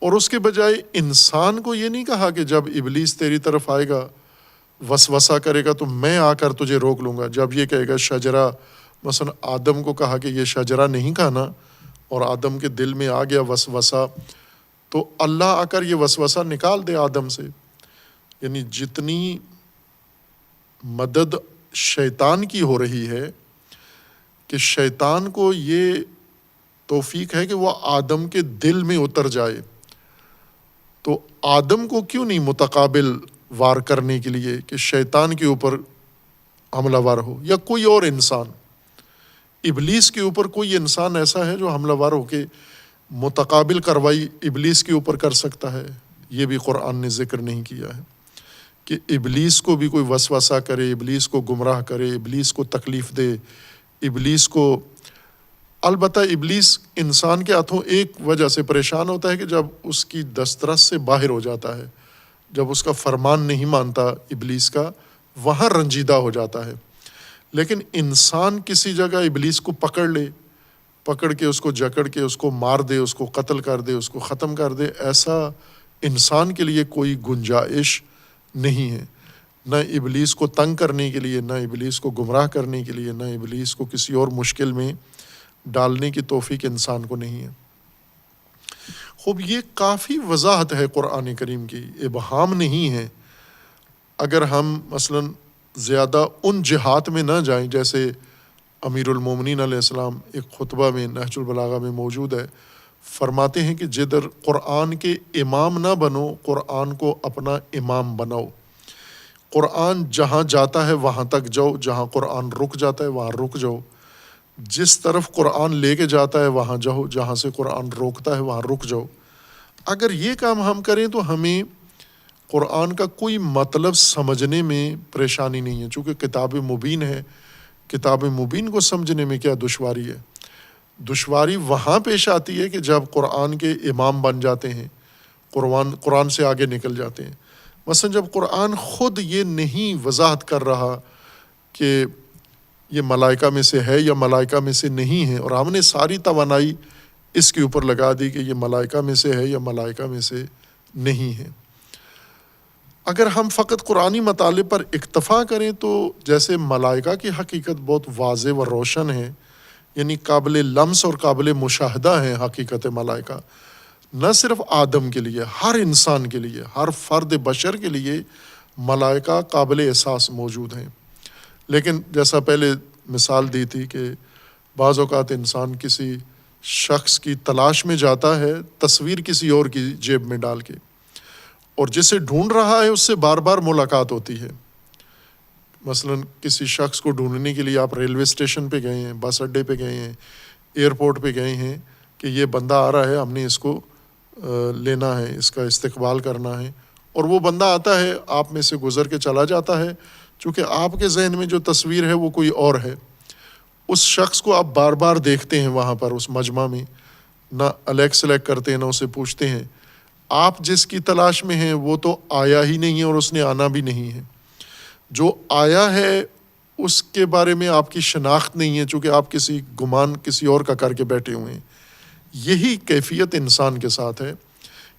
اور اس کے بجائے انسان کو یہ نہیں کہا کہ جب ابلیس تیری طرف آئے گا، وسوسہ کرے گا تو میں آ کر تجھے روک لوں گا۔ جب یہ کہے گا شجرہ، مثلا آدم کو کہا کہ یہ شجرہ نہیں کھانا، اور آدم کے دل میں آ گیا وسوسہ، تو اللہ آ کر یہ وسوسہ نکال دے آدم سے۔ یعنی جتنی مدد شیطان کی ہو رہی ہے کہ شیطان کو یہ توفیق ہے کہ وہ آدم کے دل میں اتر جائے، تو آدم کو کیوں نہیں متقابل وار کرنے کے لیے کہ شیطان کے اوپر حملہ وار ہو، یا کوئی اور انسان، ابلیس کے اوپر کوئی انسان ایسا ہے جو حملہ وار ہو کے متقابل کارروائی ابلیس کے اوپر کر سکتا ہے؟ یہ بھی قرآن نے ذکر نہیں کیا ہے کہ ابلیس کو بھی کوئی وسوسہ کرے، ابلیس کو گمراہ کرے، ابلیس کو تکلیف دے، ابلیس کو۔ البتہ ابلیس انسان کے ہاتھوں ایک وجہ سے پریشان ہوتا ہے کہ جب اس کی دسترس سے باہر ہو جاتا ہے، جب اس کا فرمان نہیں مانتا ابلیس کا، وہاں رنجیدہ ہو جاتا ہے۔ لیکن انسان کسی جگہ ابلیس کو پکڑ لے، پکڑ کے اس کو جکڑ کے اس کو مار دے، اس کو قتل کر دے، اس کو ختم کر دے، ایسا انسان کے لیے کوئی گنجائش نہیں ہے، نہ ابلیس کو تنگ کرنے کے لیے، نہ ابلیس کو گمراہ کرنے کے لیے، نہ ابلیس کو کسی اور مشکل میں ڈالنے کی توفیق انسان کو نہیں ہے۔ خوب یہ کافی وضاحت ہے قرآن کریم کی، ابہام نہیں ہے۔ اگر ہم مثلاً زیادہ ان جہات میں نہ جائیں، جیسے امیر المومنین علیہ السلام ایک خطبہ میں نہج البلاغہ میں موجود ہے، فرماتے ہیں کہ جدھر قرآن کے امام نہ بنو، قرآن کو اپنا امام بناؤ۔ قرآن جہاں جاتا ہے وہاں تک جاؤ، جہاں قرآن رک جاتا ہے وہاں رک جاؤ، جس طرف قرآن لے کے جاتا ہے وہاں جاؤ، جہاں سے قرآن روکتا ہے وہاں رک جاؤ۔ اگر یہ کام ہم کریں تو ہمیں قرآن کا کوئی مطلب سمجھنے میں پریشانی نہیں ہے، چونکہ کتاب مبین ہے۔ کتاب مبین کو سمجھنے میں کیا دشواری ہے؟ دشواری وہاں پیش آتی ہے کہ جب قرآن کے امام بن جاتے ہیں، قرآن سے آگے نکل جاتے ہیں۔ مثلا جب قرآن خود یہ نہیں وضاحت کر رہا کہ یہ ملائکہ میں سے ہے یا ملائکہ میں سے نہیں ہے، اور ہم نے ساری توانائی اس کے اوپر لگا دی کہ یہ ملائکہ میں سے ہے یا ملائکہ میں سے نہیں ہے۔ اگر ہم فقط قرآنی مطالب پر اکتفا کریں تو جیسے ملائکہ کی حقیقت بہت واضح و روشن ہے، یعنی قابل لمس اور قابل مشاہدہ ہے حقیقت ملائکہ، نہ صرف آدم کے لیے، ہر انسان کے لیے، ہر فرد بشر کے لیے ملائکہ قابل احساس موجود ہیں۔ لیکن جیسا پہلے مثال دی تھی کہ بعض اوقات انسان کسی شخص کی تلاش میں جاتا ہے، تصویر کسی اور کی جیب میں ڈال کے، اور جسے ڈھونڈ رہا ہے اس سے بار بار ملاقات ہوتی ہے۔ مثلا کسی شخص کو ڈھونڈنے کے لیے آپ ریلوے اسٹیشن پہ گئے ہیں، بس اڈے پہ گئے ہیں، ایئرپورٹ پہ گئے ہیں کہ یہ بندہ آ رہا ہے، ہم نے اس کو لینا ہے، اس کا استقبال کرنا ہے، اور وہ بندہ آتا ہے، آپ میں سے گزر کے چلا جاتا ہے، چونکہ آپ کے ذہن میں جو تصویر ہے وہ کوئی اور ہے۔ اس شخص کو آپ بار بار دیکھتے ہیں وہاں پر اس مجمع میں، نہ الیکٹ سلیکٹ کرتے ہیں، نہ اسے پوچھتے ہیں۔ آپ جس کی تلاش میں ہیں وہ تو آیا ہی نہیں ہے اور اس نے آنا بھی نہیں ہے۔ جو آیا ہے اس کے بارے میں آپ کی شناخت نہیں ہے، چونکہ آپ کسی گمان کسی اور کا کر کے بیٹھے ہوئے ہیں۔ یہی کیفیت انسان کے ساتھ ہے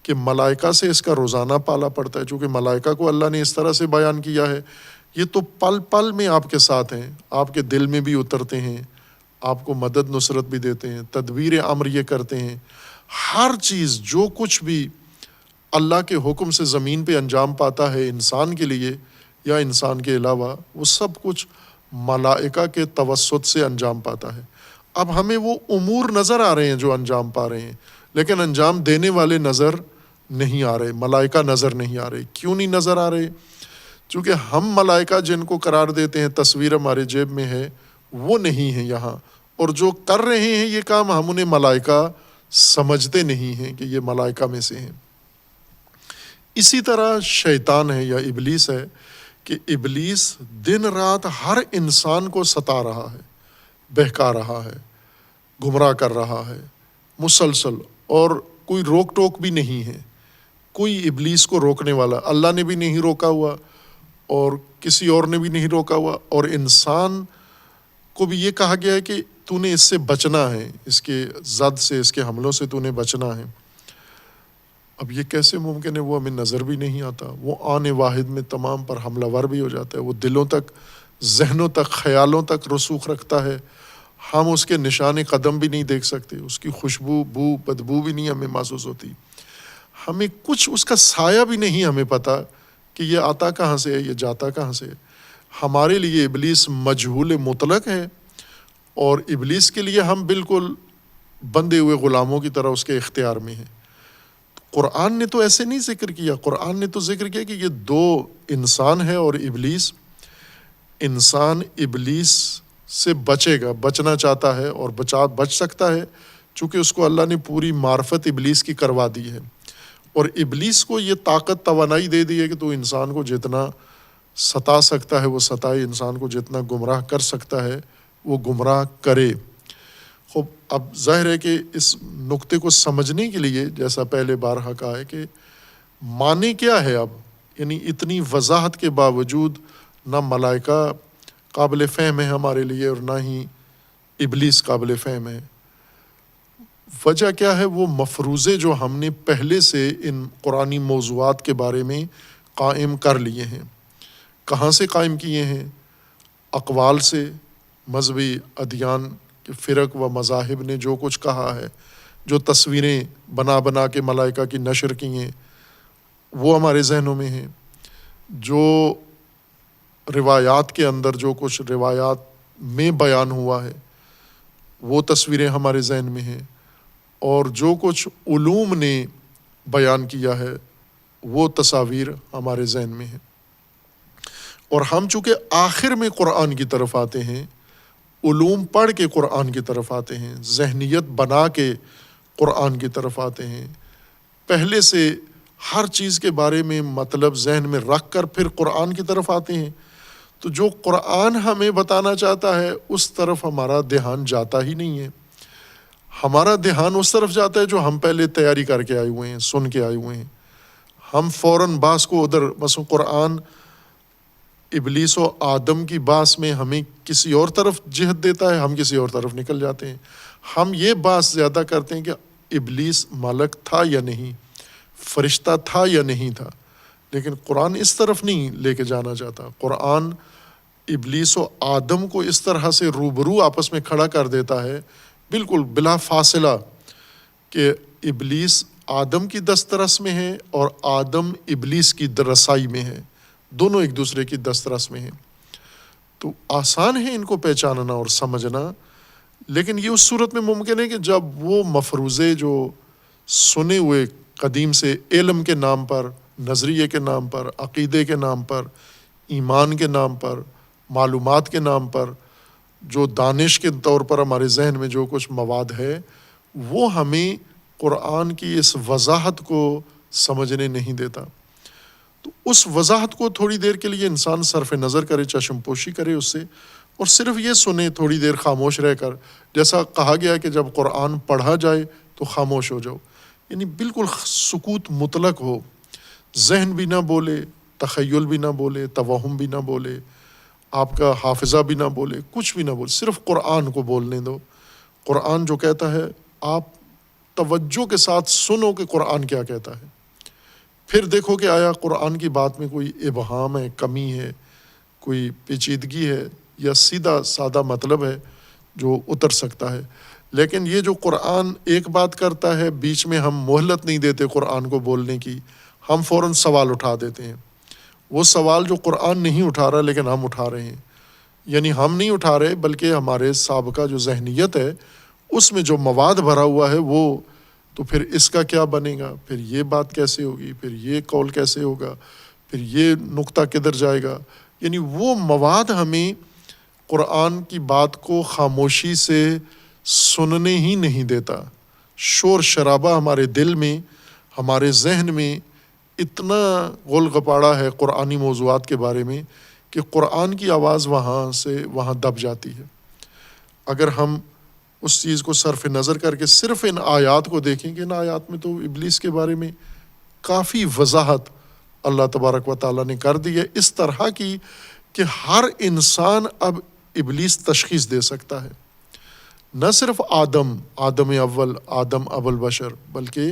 کہ ملائکہ سے اس کا روزانہ پالا پڑتا ہے، چونکہ ملائکہ کو اللہ نے اس طرح سے بیان کیا ہے، یہ تو پل پل میں آپ کے ساتھ ہیں، آپ کے دل میں بھی اترتے ہیں، آپ کو مدد نصرت بھی دیتے ہیں، تدبیر امر یہ کرتے ہیں۔ ہر چیز جو کچھ بھی اللہ کے حکم سے زمین پہ انجام پاتا ہے انسان کے لیے یا انسان کے علاوہ، وہ سب کچھ ملائکہ کے توسط سے انجام پاتا ہے۔ اب ہمیں وہ امور نظر آ رہے ہیں جو انجام پا رہے ہیں، لیکن انجام دینے والے نظر نہیں آ رہے، ملائکہ نظر نہیں آ رہے۔ کیوں نہیں نظر آ رہے؟ چونکہ ہم ملائکہ جن کو قرار دیتے ہیں تصویر ہمارے جیب میں ہے، وہ نہیں ہیں یہاں، اور جو کر رہے ہیں یہ کام ہم انہیں ملائکہ سمجھتے نہیں ہیں کہ یہ ملائکہ میں سے ہیں۔ اسی طرح شیطان ہے یا ابلیس ہے کہ ابلیس دن رات ہر انسان کو ستا رہا ہے، بہکا رہا ہے، گمراہ کر رہا ہے مسلسل، اور کوئی روک ٹوک بھی نہیں ہے، کوئی ابلیس کو روکنے والا اللہ نے بھی نہیں روکا ہوا اور کسی اور نے بھی نہیں روکا ہوا، اور انسان کو بھی یہ کہا گیا ہے کہ تو نے اس سے بچنا ہے، اس کے زد سے، اس کے حملوں سے تو نے بچنا ہے۔ اب یہ کیسے ممکن ہے؟ وہ ہمیں نظر بھی نہیں آتا، وہ آن واحد میں تمام پر حملہ ور بھی ہو جاتا ہے، وہ دلوں تک، ذہنوں تک، خیالوں تک رسوخ رکھتا ہے، ہم اس کے نشان قدم بھی نہیں دیکھ سکتے، اس کی خوشبو، بو، بدبو بھی نہیں ہمیں محسوس ہوتی، ہمیں کچھ اس کا سایہ بھی نہیں ہمیں پتہ کہ یہ آتا کہاں سے ہے، یہ جاتا کہاں سے ہے۔ ہمارے لیے ابلیس مجہول مطلق ہے، اور ابلیس کے لیے ہم بالکل بندے ہوئے غلاموں کی طرح اس کے اختیار میں ہیں۔ قرآن نے تو ایسے نہیں ذکر کیا، قرآن نے تو ذکر کیا کہ یہ دو انسان ہے اور ابلیس۔ انسان ابلیس سے بچے گا، بچنا چاہتا ہے اور بچ سکتا ہے، چونکہ اس کو اللہ نے پوری معرفت ابلیس کی کروا دی ہے، اور ابلیس کو یہ طاقت توانائی دے دی ہے کہ تو انسان کو جتنا ستا سکتا ہے وہ ستائے، انسان کو جتنا گمراہ کر سکتا ہے وہ گمراہ کرے۔ خوب، اب ظاہر ہے کہ اس نقطے کو سمجھنے کے لیے، جیسا پہلے بارہا کہا ہے، کہ معنی کیا ہے اب، یعنی اتنی وضاحت کے باوجود نہ ملائکہ قابل فہم ہے ہمارے لیے اور نہ ہی ابلیس قابل فہم ہے۔ وجہ کیا ہے؟ وہ مفروضے جو ہم نے پہلے سے ان قرآنی موضوعات کے بارے میں قائم کر لیے ہیں۔ کہاں سے قائم کیے ہیں؟ اقوال سے، مذہبی ادیان کے فرق و مذاہب نے جو کچھ کہا ہے، جو تصویریں بنا بنا کے ملائکہ کی نشر کی ہیں وہ ہمارے ذہنوں میں ہیں، جو روایات کے اندر جو کچھ روایات میں بیان ہوا ہے وہ تصویریں ہمارے ذہن میں ہیں، اور جو کچھ علوم نے بیان کیا ہے وہ تصاویر ہمارے ذہن میں ہیں۔ اور ہم چونکہ آخر میں قرآن کی طرف آتے ہیں، علوم پڑھ کے قرآن کی طرف آتے ہیں، ذہنیت بنا کے قرآن کی طرف آتے ہیں، پہلے سے ہر چیز کے بارے میں مطلب ذہن میں رکھ کر پھر قرآن کی طرف آتے ہیں، تو جو قرآن ہمیں بتانا چاہتا ہے اس طرف ہمارا دھیان جاتا ہی نہیں ہے۔ ہمارا دھیان اس طرف جاتا ہے جو ہم پہلے تیاری کر کے آئے ہوئے ہیں، سن کے آئے ہوئے ہیں، ہم فوراً باس کو ادھر، مثلا قرآن ابلیس و آدم کی باس میں ہمیں کسی اور طرف جہت دیتا ہے، ہم کسی اور طرف نکل جاتے ہیں۔ ہم یہ باس زیادہ کرتے ہیں کہ ابلیس ملک تھا یا نہیں، فرشتہ تھا یا نہیں تھا، لیکن قرآن اس طرف نہیں لے کے جانا چاہتا۔ قرآن ابلیس و آدم کو اس طرح سے روبرو آپس میں کھڑا کر دیتا ہے، بالکل بلا فاصلہ، کہ ابلیس آدم کی دسترس میں ہے اور آدم ابلیس کی رسائی میں ہے، دونوں ایک دوسرے کی دسترس میں ہیں۔ تو آسان ہے ان کو پہچاننا اور سمجھنا، لیکن یہ اس صورت میں ممکن ہے کہ جب وہ مفروضے جو سنے ہوئے قدیم سے علم کے نام پر، نظریے کے نام پر، عقیدے کے نام پر، ایمان کے نام پر، معلومات کے نام پر، جو دانش کے طور پر ہمارے ذہن میں جو کچھ مواد ہے، وہ ہمیں قرآن کی اس وضاحت کو سمجھنے نہیں دیتا۔ تو اس وضاحت کو تھوڑی دیر کے لیے انسان صرف نظر کرے، چشم پوشی کرے اس سے، اور صرف یہ سنے تھوڑی دیر خاموش رہ کر، جیسا کہا گیا کہ جب قرآن پڑھا جائے تو خاموش ہو جاؤ، یعنی بالکل سکوت مطلق ہو، ذہن بھی نہ بولے، تخیل بھی نہ بولے، توہم بھی نہ بولے، آپ کا حافظہ بھی نہ بولے، کچھ بھی نہ بولے، صرف قرآن کو بولنے دو۔ قرآن جو کہتا ہے آپ توجہ کے ساتھ سنو کہ قرآن کیا کہتا ہے، پھر دیکھو کہ آیا قرآن کی بات میں کوئی ابہام ہے، کمی ہے، کوئی پیچیدگی ہے، یا سیدھا سادہ مطلب ہے جو اتر سکتا ہے۔ لیکن یہ جو قرآن ایک بات کرتا ہے، بیچ میں ہم مہلت نہیں دیتے قرآن کو بولنے کی، ہم فوراً سوال اٹھا دیتے ہیں۔ وہ سوال جو قرآن نہیں اٹھا رہا لیکن ہم اٹھا رہے ہیں، یعنی ہم نہیں اٹھا رہے بلکہ ہمارے سابقہ جو ذہنیت ہے اس میں جو مواد بھرا ہوا ہے وہ، تو پھر اس کا کیا بنے گا، پھر یہ بات کیسے ہوگی، پھر یہ قول کیسے ہوگا، پھر یہ نقطہ کدھر جائے گا، یعنی وہ مواد ہمیں قرآن کی بات کو خاموشی سے سننے ہی نہیں دیتا۔ شور شرابہ ہمارے دل میں، ہمارے ذہن میں اتنا غول غپاڑا ہے قرآنی موضوعات کے بارے میں کہ قرآن کی آواز وہاں سے وہاں دب جاتی ہے۔ اگر ہم اس چیز کو صرف نظر کر کے صرف ان آیات کو دیکھیں کہ ان آیات میں تو ابلیس کے بارے میں کافی وضاحت اللہ تبارک و تعالیٰ نے کر دی ہے، اس طرح کی کہ ہر انسان اب ابلیس تشخیص دے سکتا ہے۔ نہ صرف آدم اول، آدم ابو البشر، بلکہ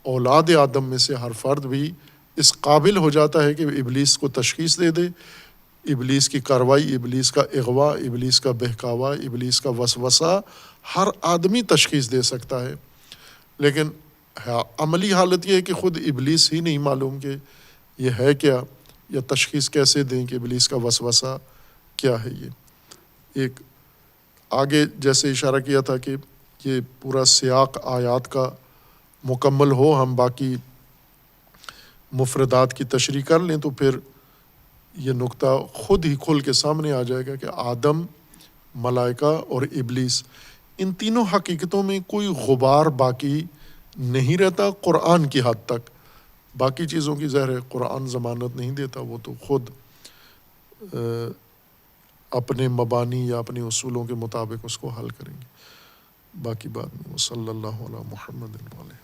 اولاد آدم میں سے ہر فرد بھی اس قابل ہو جاتا ہے کہ ابلیس کو تشخیص دے دے، ابلیس کی کاروائی، ابلیس کا اغوا، ابلیس کا بہکاوا، ابلیس کا وسوسہ ہر آدمی تشخیص دے سکتا ہے۔ لیکن عملی حالت یہ ہے کہ خود ابلیس ہی نہیں معلوم کہ یہ ہے کیا، یا تشخیص کیسے دیں کہ ابلیس کا وسوسہ کیا ہے۔ یہ ایک آگے جیسے اشارہ کیا تھا کہ یہ پورا سیاق آیات کا مکمل ہو، ہم باقی مفردات کی تشریح کر لیں تو پھر یہ نقطہ خود ہی کھل کے سامنے آ جائے گا کہ آدم، ملائکہ اور ابلیس، ان تینوں حقیقتوں میں کوئی غبار باقی نہیں رہتا قرآن کی حد تک۔ باقی چیزوں کی ظاہر ہے قرآن ضمانت نہیں دیتا، وہ تو خود اپنے مبانی یا اپنے اصولوں کے مطابق اس کو حل کریں گے۔ باقی بات میں صلی اللہ علیہ محمد علیہ